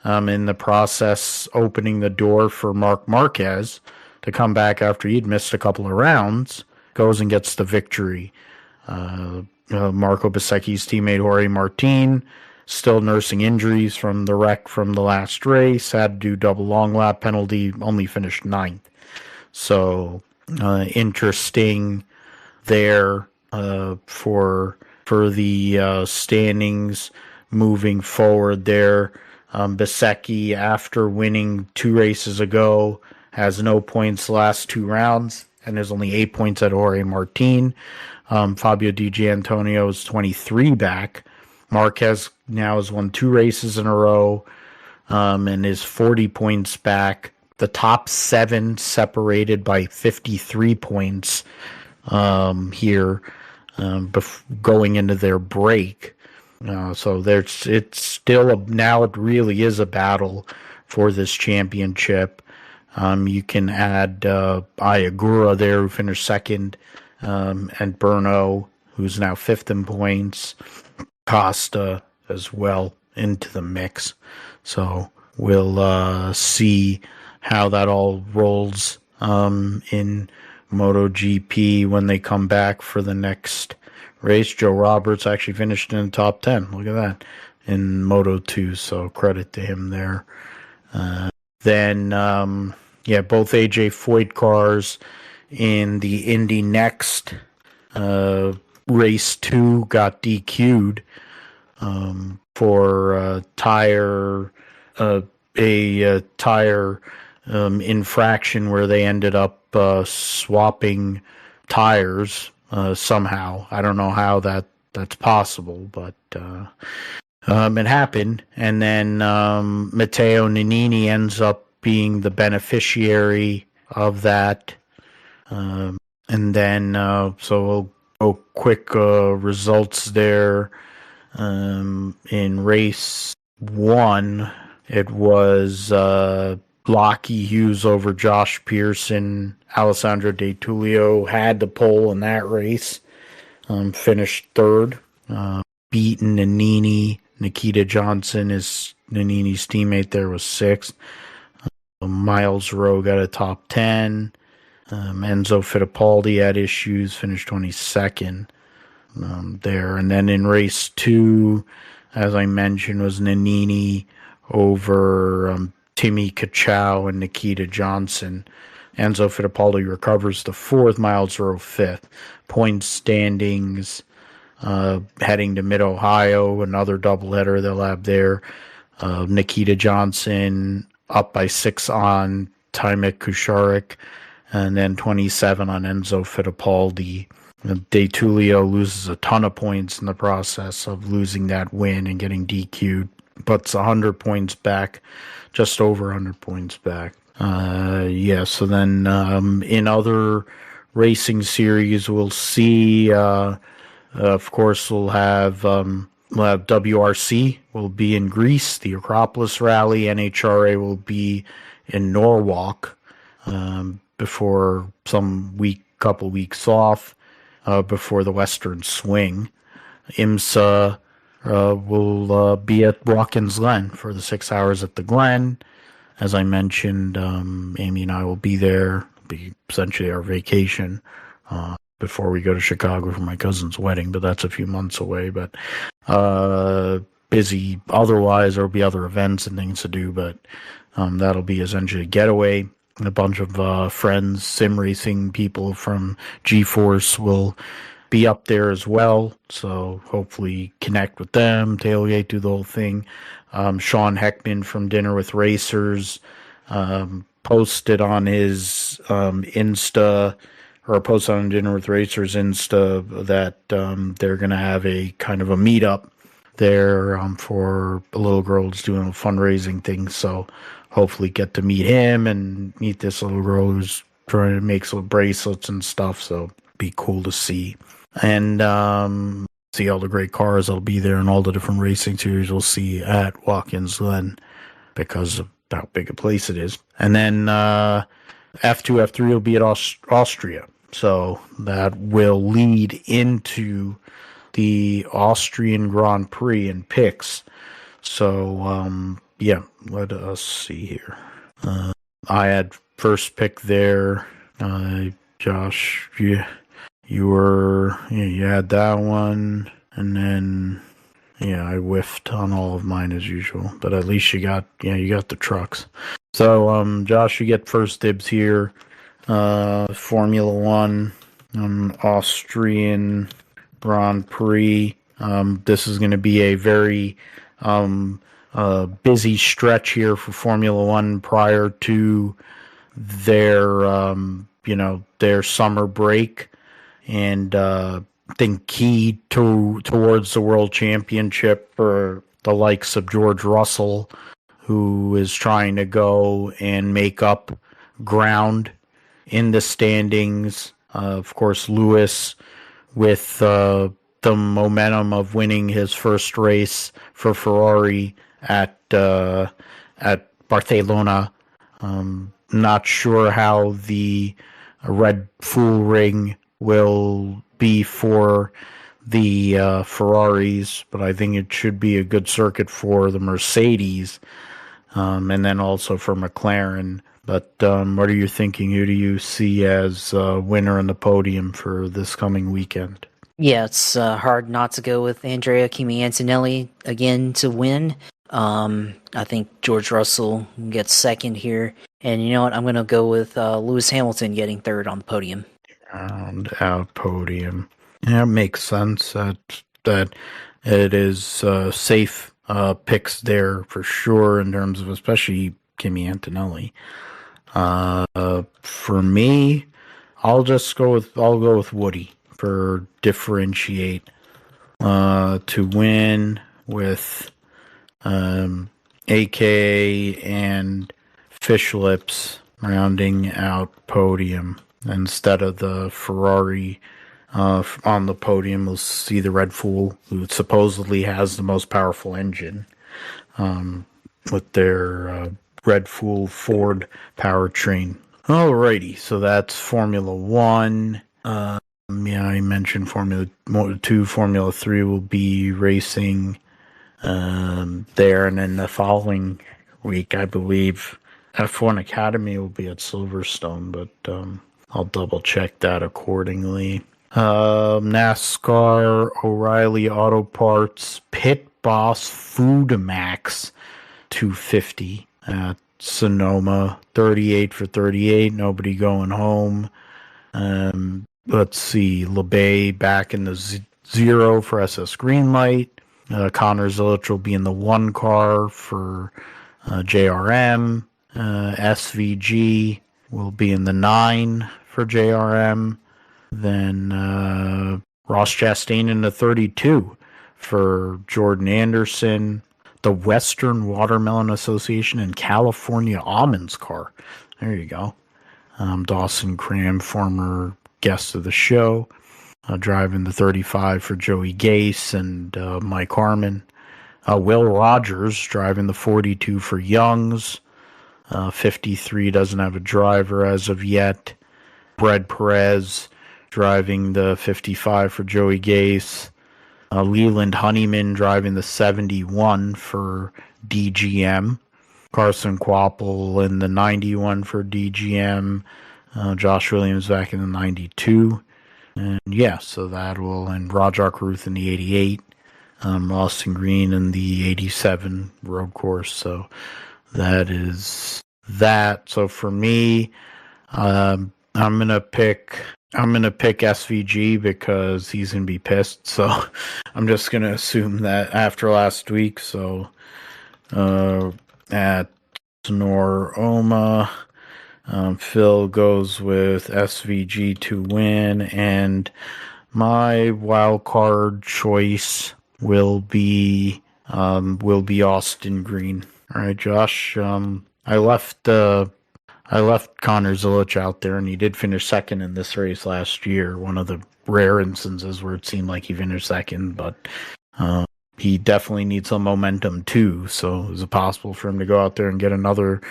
In the process, opening the door for Marc Marquez to come back after he'd missed a couple of rounds, goes and gets the victory. Marco Bezzechi's teammate Jorge Martin, still nursing injuries from the wreck from the last race, had to do double long lap penalty, only finished 9th. So interesting there for the standings moving forward there. Bezzechi, after winning 2 races ago, has no points the last 2 rounds, and there's only 8 points at Jorge Martin. Fabio Di Gianantonio is 23 back. Marquez now has won 2 races in a row and is 40 points back. The top 7 separated by 53 points here going into their break. So it's still now it really is a battle for this championship. You can add Ayagura there, who finished 2nd, and Brno, who's now 5th in points. Costa as well into the mix. So we'll see how that all rolls in MotoGP when they come back for the next race. Joe Roberts actually finished in the top 10. Look at that in Moto2, so credit to him there. Then both AJ Foyt cars in the Indy NXT race 2 got DQ'd for tire infraction where they ended up swapping tires somehow. I don't know how that's possible, but it happened. And then Matteo Nannini ends up being the beneficiary of that. And then so we'll go quick results there. In race 1, it was Lockie Hughes over Josh Pearson. Alessandro De Tullio had the pole in that race. Finished third. Beaten Nannini. Nikita Johnson, is Nannini's teammate there, was sixth. Miles Rowe got a top 10. Enzo Fittipaldi had issues, finished 22nd there. And then in race 2, as I mentioned, was Nannini over Timmy Kachow and Nikita Johnson. Enzo Fittipaldi recovers to 4th, Miles Rowe 5th. Point standings heading to Mid-Ohio, another doubleheader they'll have there. Nikita Johnson up by 6 on Tymek Kusharik, and then 27 on Enzo Fittipaldi. De Tullio loses a ton of points in the process of losing that win and getting DQ'd, puts 100 points back, just over 100 points back. So then in other racing series, we'll see, of course, we'll have WRC will be in Greece, the Acropolis Rally. NHRA will be in Norwalk before couple weeks off before the Western Swing. IMSA will be at Watkins Glen for the 6 hours at the Glen. As I mentioned, Amy and I will be there. It'll be essentially our vacation before we go to Chicago for my cousin's wedding, but that's a few months away. But busy otherwise. There'll be other events and things to do, but that'll be essentially a getaway. And a bunch of friends, sim racing people from G-Force will be up there as well. So hopefully connect with them, tailgate, do the whole thing. Sean Heckman from Dinner with Racers posted on his Insta, or posted on Dinner with Racers Insta, that they're going to have a kind of a meetup there for a little girl who's doing a fundraising thing. So hopefully get to meet him and meet this little girl who's trying to make some bracelets and stuff. So be cool to see. And see all the great cars that'll be there and all the different racing series we'll see at Watkins Glen because of how big a place it is. And then F2, F3 will be at Austria. So that will lead into the Austrian Grand Prix in picks. So, let us see here. I had first pick there. Josh, you had that one, and then I whiffed on all of mine as usual. But at least you got the trucks. So Josh, you get first dibs here. Formula One, Austrian Grand Prix. This is going to be a very busy stretch here for Formula One prior to their their summer break, and I think key towards the World Championship for the likes of George Russell, who is trying to go and make up ground in the standings. Of course, Lewis with the momentum of winning his first race for Ferrari at Barcelona. Not sure how the Red Bull Ring will be for the Ferraris, but I think it should be a good circuit for the Mercedes, and then also for McLaren. But what are you thinking? Who do you see as winner on the podium for this coming weekend? Yeah, it's hard not to go with Andrea Kimi Antonelli again to win. I think George Russell gets second here. And you know what? I'm going to go with Lewis Hamilton getting third on the podium. Round out podium. Yeah, it makes sense that it is safe picks there for sure in terms of especially Kimi Antonelli. For me, I'll go with Woody for differentiate to win with AK and Fish Lips rounding out podium instead of the Ferrari. On the podium, we'll see the Red Fool, who supposedly has the most powerful engine, with their Red Fool Ford powertrain. Alrighty, so that's Formula One. Yeah, I mentioned Formula 2, Formula 3 will be racing there, and then the following week, I believe, F1 Academy will be at Silverstone, but I'll double check that accordingly. NASCAR O'Reilly Auto Parts Pit Boss Food Max 250 at Sonoma, 38 for 38, nobody going home. Let's see, LeBay back in the zero for SS Greenlight. Connor Zilisch will be in the 1 car for JRM. SVG will be in the 9 for JRM. Then Ross Chastain in the 32 for Jordan Anderson. The Western Watermelon Association and California Almonds car. There you go. Dawson Cram, former guest of the show, driving the 35 for Joey Gase and Mike Harmon. Will Rogers driving the 42 for Youngs. 53 doesn't have a driver as of yet. Brad Perez driving the 55 for Joey Gase. Leland Honeyman driving the 71 for DGM. Carson Quapple in the 91 for DGM. Josh Williams back in the 92. And yeah, so that will, and Roger Ruth in the 88. Austin Green in the 87 road course. So that is that. So for me, I'm gonna pick SVG because he's gonna be pissed. So I'm just gonna assume that after last week. So at Sonoma, Phil goes with SVG to win, and my wild card choice will be Austin Green. All right, Josh. I left Connor Zilisch out there, and he did finish second in this race last year. One of the rare instances where it seemed like he finished second, but he definitely needs some momentum too. So is it possible for him to go out there and get another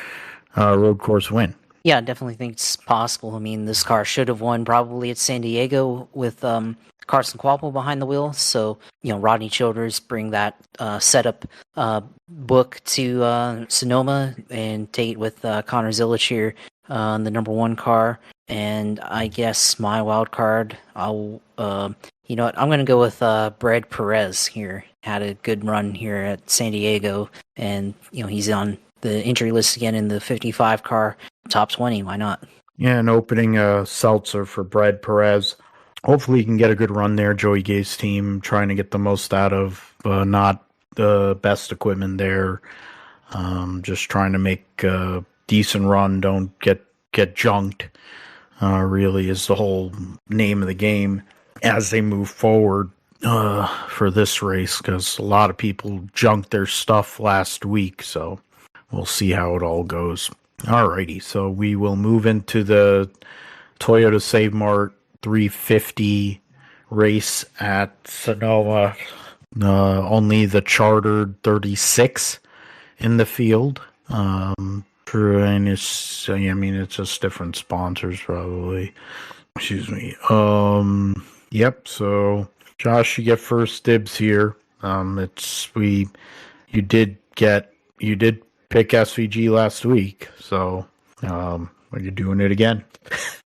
road course win? Yeah, I definitely think it's possible. I mean, this car should have won probably at San Diego with Carson Quapple behind the wheel. So, Rodney Childers bring that setup book to Sonoma and take it with Connor Zilisch here on the number 1 car. And I guess my wild card, I'm going to go with Brad Perez here. Had a good run here at San Diego, and he's on the entry list again in the 55 car, top 20. Why not? Yeah, and opening a seltzer for Brad Perez. Hopefully he can get a good run there. Joey Gase's team trying to get the most out of not the best equipment there. Just trying to make a decent run. Don't get junked. Really is the whole name of the game as they move forward for this race, because a lot of people junked their stuff last week. So we'll see how it all goes. Alrighty, so we will move into the Toyota Save Mart 350 race at Sonoma. Only the chartered 36 in the field. And it's just different sponsors probably. Excuse me. Yep. So Josh, you get first dibs here. You did pick SVG last week, so Are you doing it again?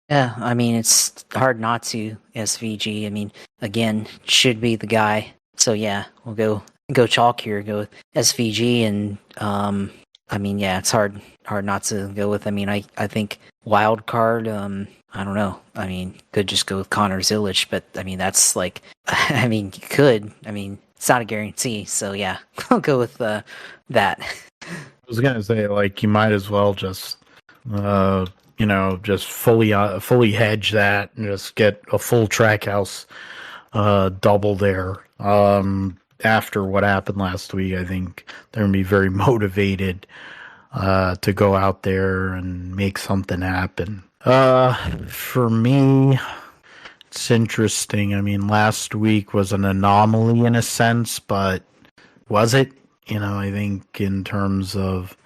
Yeah, I mean, it's hard not to. SVG, I mean, again, should be the guy. So yeah, we'll go chalk here. Go with SVG, and I mean, yeah, it's hard not to go with. I mean, I think wild card. I don't know. I mean, could just go with Connor Zilisch, but I mean, that's like, I mean, you could. I mean, it's not a guarantee. So yeah, I'll go with that. I was gonna say, like, you might as well just, just fully hedge that and just get a full Trackhouse double there. After what happened last week, I think they're gonna be very motivated to go out there and make something happen. For me, it's interesting. I mean, last week was an anomaly in a sense, but was it? I think in terms of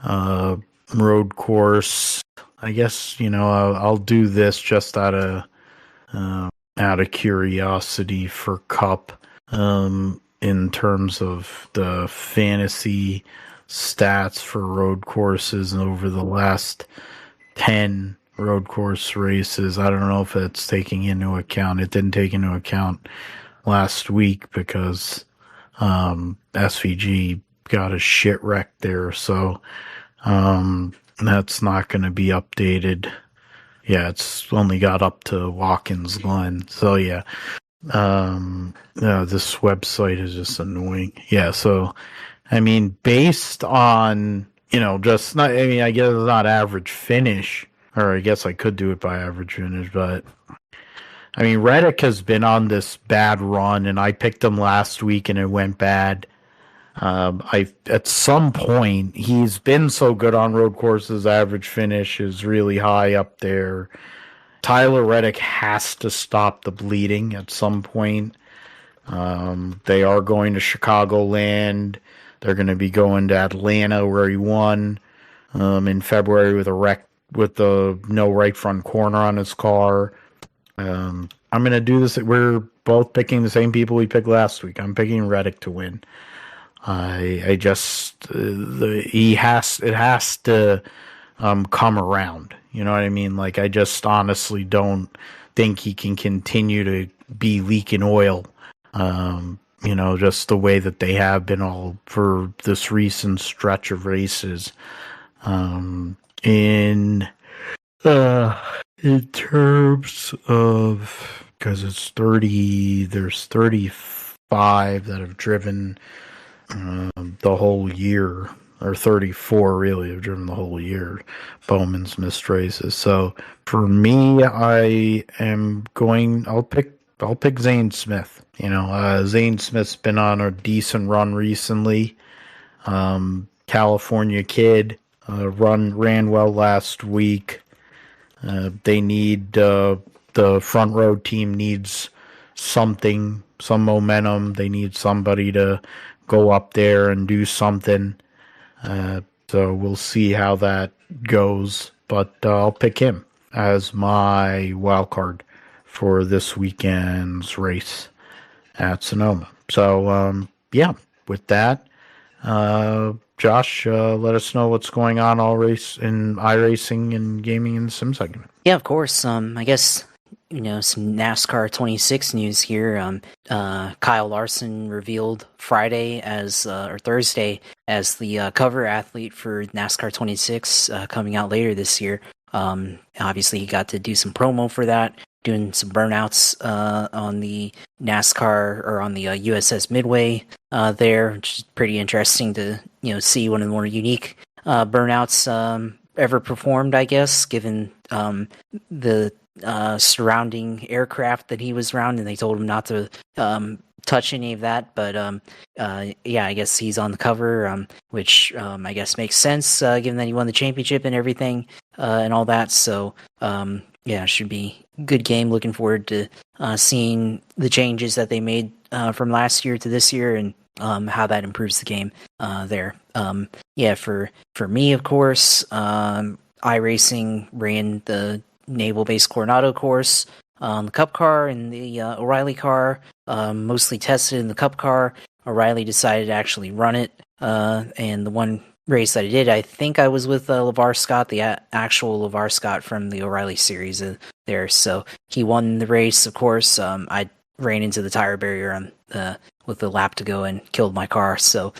uh, road course, I guess I'll do this just out of curiosity for Cup. In terms of the fantasy stats for road courses over the last 10 road course races. I don't know if it's taking into account. It didn't take into account last week because SVG got a shit wreck there. So that's not going to be updated. Yeah, it's only got up to Watkins Glen. So yeah. This website is just annoying. Yeah, so I mean, based on just not. I mean, I guess it's not average finish, or I guess I could do it by average finish, but I mean, Reddick has been on this bad run, and I picked him last week, and it went bad. At some point he's been so good on road courses, average finish is really high up there. Tyler Reddick has to stop the bleeding at some point. They are going to Chicagoland. They're going to be going to Atlanta, where he won in February with a wreck with the no right front corner on his car. I'm going to do this. We're both picking the same people we picked last week. I'm picking Reddick to win. I just it has to come around. You know what I mean? Like, I just honestly don't think he can continue to be leaking oil. Just the way that they have been all for this recent stretch of races. In terms of, because there's 35 that have driven the whole year, or 34 really have driven the whole year. Bowman's missed races. So for me, I'll pick Zane Smith. Zane Smith's been on a decent run recently. California kid, ran well last week. They need the front row team needs some momentum. They need somebody to go up there and do something. So we'll see how that goes. But I'll pick him as my wild card for this weekend's race at Sonoma. So, with that, Josh, let us know what's going on all race in iRacing and gaming and sim segment. Yeah, of course. I guess, some NASCAR 26 news here. Kyle Larson revealed Friday or Thursday as the cover athlete for NASCAR 26 coming out later this year. Obviously, he got to do some promo for that, doing some burnouts on the NASCAR or on the USS Midway there, which is pretty interesting to see one of the more unique burnouts ever performed, I guess, given the surrounding aircraft that he was around, and they told him not to touch any of that. But I guess he's on the cover, which I guess makes sense given that he won the championship and everything and all that. So it should be a good game. Looking forward to seeing the changes that they made from last year to this year and how that improves the game there. For me, of course, iRacing ran the Naval Base Coronado course on the Cup car and the O'Reilly car. Mostly tested in the Cup car. O'Reilly decided to actually run it, and the one race that I did, I think I was with LeVar Scott, the actual LeVar Scott from the O'Reilly series there. So he won the race, of course. I ran into the tire barrier on with the lap to go and killed my car. So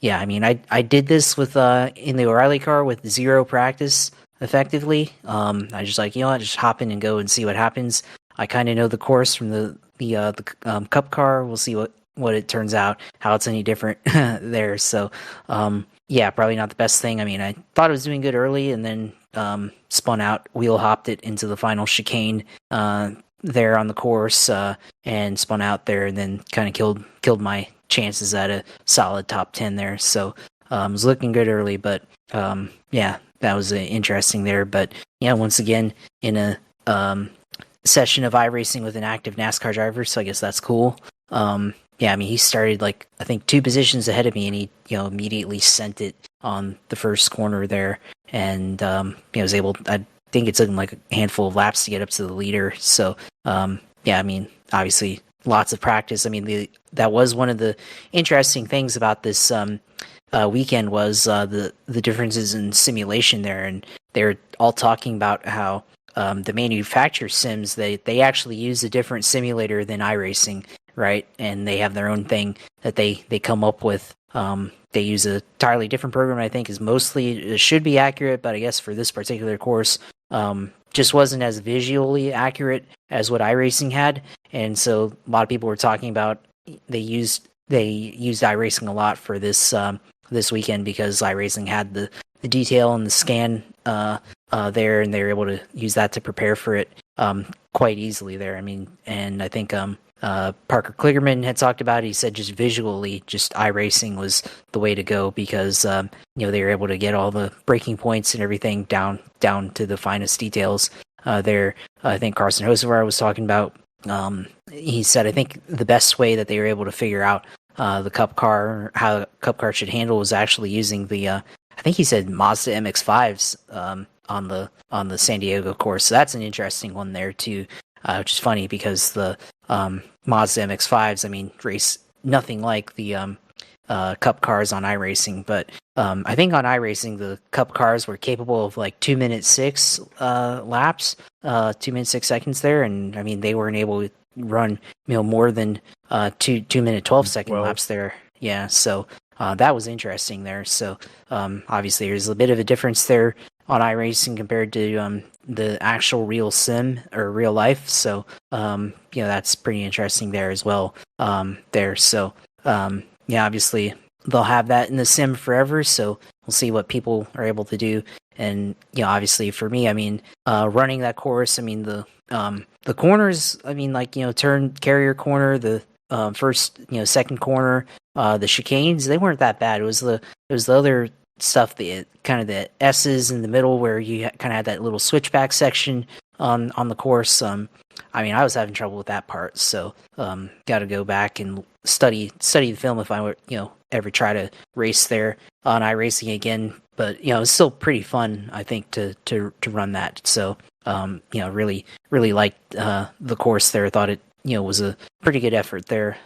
yeah, I mean, I did this with in the O'Reilly car with zero practice, effectively. I just like, you know what, just hop in and go and see what happens. I kind of know the course from the Cup car. We'll see what it turns out, how it's any different there. So yeah, probably not the best thing. I mean, I thought it was doing good early, and then spun out, wheel hopped it into the final chicane there on the course, and spun out there, and then kind of killed my chances at a solid top 10 there. So it was looking good early, but yeah, that was interesting there. But yeah, once again in a session of iRacing with an active NASCAR driver, so I guess that's cool. Yeah, I mean, he started like I think 2 positions ahead of me, and he immediately sent it on the first corner there, and was able. I think it took him like a handful of laps to get up to the leader. So yeah, I mean, obviously lots of practice. I mean, that was one of the interesting things about this weekend was the differences in simulation there, and they're all talking about how the manufacturer sims they actually use a different simulator than iRacing. Right, and they have their own thing that they come up with. They use a entirely different program. I think it should be accurate, but I guess for this particular course, just wasn't as visually accurate as what iRacing had. And so a lot of people were talking about they used iRacing a lot for this this weekend because iRacing had the detail and the scan there, and they were able to use that to prepare for it quite easily there. I mean, and I think Parker Kligerman had talked about it. He said just visually, just iRacing was the way to go because they were able to get all the breaking points and everything down to the finest details there. I think Carson Hocevar was talking about. He said I think the best way that they were able to figure out the Cup car, how the Cup car should handle, was actually using the I think he said Mazda MX-5s on the San Diego course. So that's an interesting one there too. Which is funny because the Mazda MX-5s, I mean, race nothing like the Cup cars on iRacing, but I think on iRacing the Cup cars were capable of like 2 minute 6 laps, 2 minute 6 seconds there, and I mean they weren't able to run more than 2 minute 12 second laps there. Yeah, so that was interesting there. So obviously there's a bit of a difference there on iRacing compared to the actual real sim or real life. So that's pretty interesting there as well. There, so yeah, obviously they'll have that in the sim forever. So we'll see what people are able to do. And obviously for me, I mean, running that course, I mean the corners, I mean turn carrier corner, the first second corner, the chicanes, they weren't that bad. It was the other stuff, the kind of the S's in the middle where you kind of had that little switchback section on the course. I mean, I was having trouble with that part, so got to go back and study the film if I were ever try to race there on iRacing again. But it's still pretty fun, I think, to run that. So really liked the course there. Thought it was a pretty good effort there.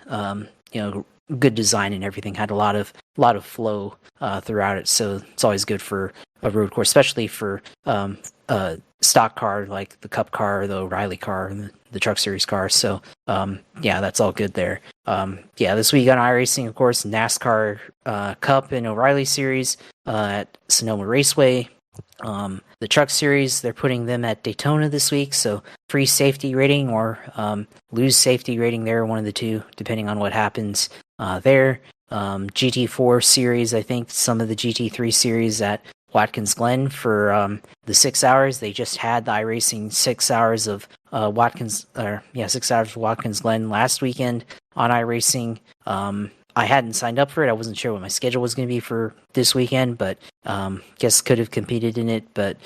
Good design and everything, had a lot of flow throughout it, so it's always good for a road course, especially for stock car like the Cup car, the O'Reilly car, and the Truck Series car. So yeah, that's all good there. Yeah, this week on iRacing, of course, NASCAR Cup and O'Reilly Series at Sonoma Raceway. The Truck Series, they're putting them at Daytona this week, so free safety rating or lose safety rating there, one of the two, depending on what happens there. GT4 Series, I think some of the GT3 Series at Watkins Glen for the 6 hours. They just had the iRacing 6 hours of 6 hours of Watkins Glen last weekend on iRacing. I hadn't signed up for it. I wasn't sure what my schedule was going to be for this weekend, but guess could have competed in it, but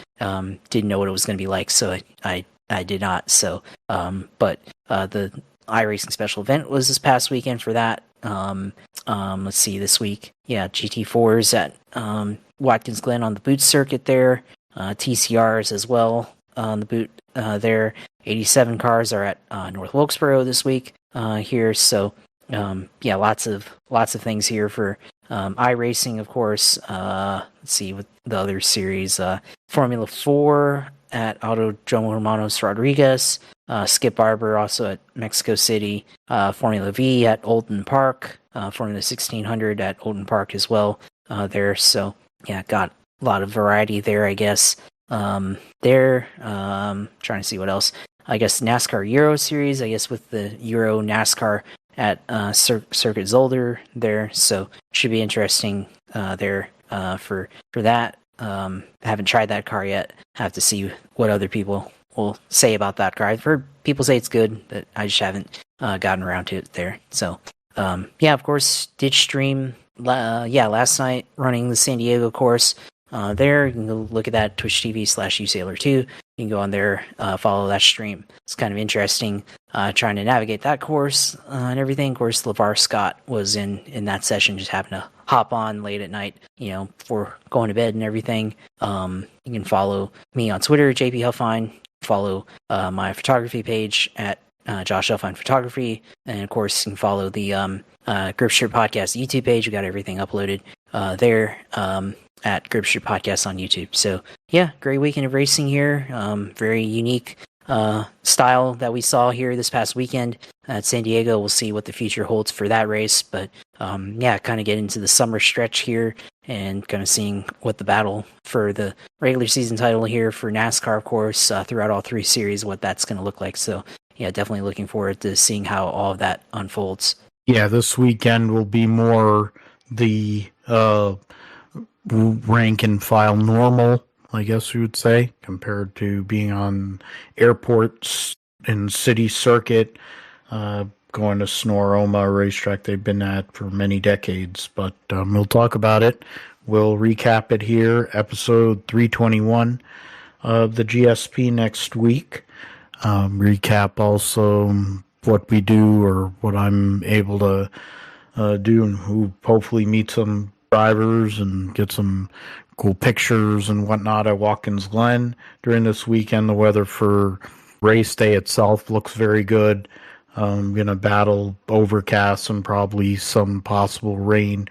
didn't know what it was going to be like, so I did not. So, but the iRacing special event was this past weekend for that. Let's see, this week, yeah, GT4s at Watkins Glen on the boot circuit there, TCRs as well on the boot there. 87 cars are at North Wilkesboro this week here, so yeah, lots of things here for iRacing, of course. Let's see what the other series. Formula 4 at Autodromo Hermanos Rodriguez. Skip Barber also at Mexico City. Formula V at Oldham Park. Formula 1600 at Oldham Park as well there. So, yeah, got a lot of variety there, I guess. Trying to see what else. I guess NASCAR Euro Series, I guess with the Euro NASCAR at Circuit Zolder there. So, should be interesting there for that. Haven't tried that car yet. Have to see what other people will say about that car. I've heard people say it's good, but I just haven't gotten around to it there. So, of course, did stream, last night running the San Diego course. There, you can go look at that, Twitch TV/usailor2. You can go on there, follow that stream. It's kind of interesting, trying to navigate that course and everything. Of course, LeVar Scott was in that session, just happened to hop on late at night, before going to bed and everything. You can follow me on Twitter, JP Huffine. Follow my photography page at Josh Huffine Photography. And of course, you can follow the Gripster Podcast YouTube page. We got everything uploaded there. At Gripster Podcast on YouTube. So, great weekend of racing here. Very unique style that we saw here this past weekend at San Diego. We'll see what the future holds for that race. But, kind of get into the summer stretch here and kind of seeing what the battle for the regular season title here for NASCAR, of course, throughout all three series, what that's going to look like. So, definitely looking forward to seeing how all of that unfolds. Yeah, this weekend will be more the rank and file normal, I guess you would say, compared to being on airports and city circuit, going to Sonoroma, a racetrack they've been at for many decades. But we'll talk about it. We'll recap it here, episode 321 of the GSP next week. Recap also what we do or what I'm able to do, and who hopefully meet some drivers and get some cool pictures and whatnot at Watkins Glen during this weekend. The weather for race day itself looks very good. Gonna battle overcast and probably some possible rain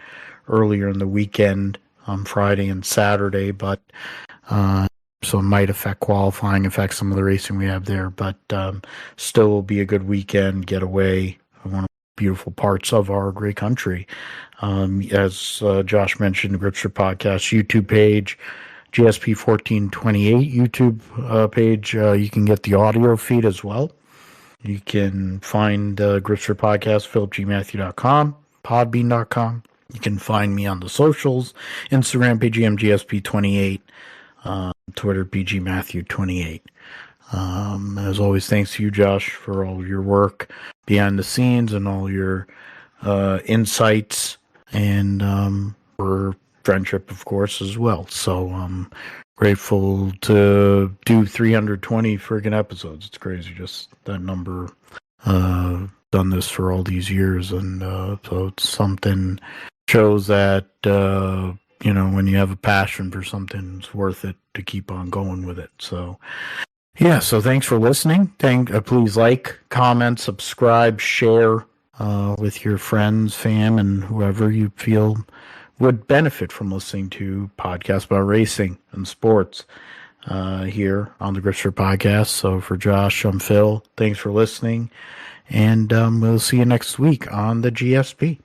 earlier in the weekend on Friday and Saturday, but so it might affect qualifying, affect some of the racing we have there, but still will be a good weekend getaway. One of the beautiful parts of our great country. As Josh mentioned, the Gripster Podcast YouTube page, GSP 1428 YouTube page. You can get the audio feed as well. You can find Gripster Podcast, philipgmatthew.com, podbean.com. You can find me on the socials, Instagram, PGMGSP28, Twitter, PGMatthew28. As always, thanks to you, Josh, for all your work behind the scenes and all your insights and for friendship, of course, as well. So I'm grateful to do 320 friggin' episodes. It's crazy, just that number. Done this for all these years, and so it's something shows that when you have a passion for something, it's worth it to keep on going with it. So so thanks for listening. Please like, comment, subscribe, share with your friends, fam, and whoever you feel would benefit from listening to podcasts about racing and sports here on the Gripster Podcast. So for Josh, I'm Phil. Thanks for listening, and we'll see you next week on the GSP.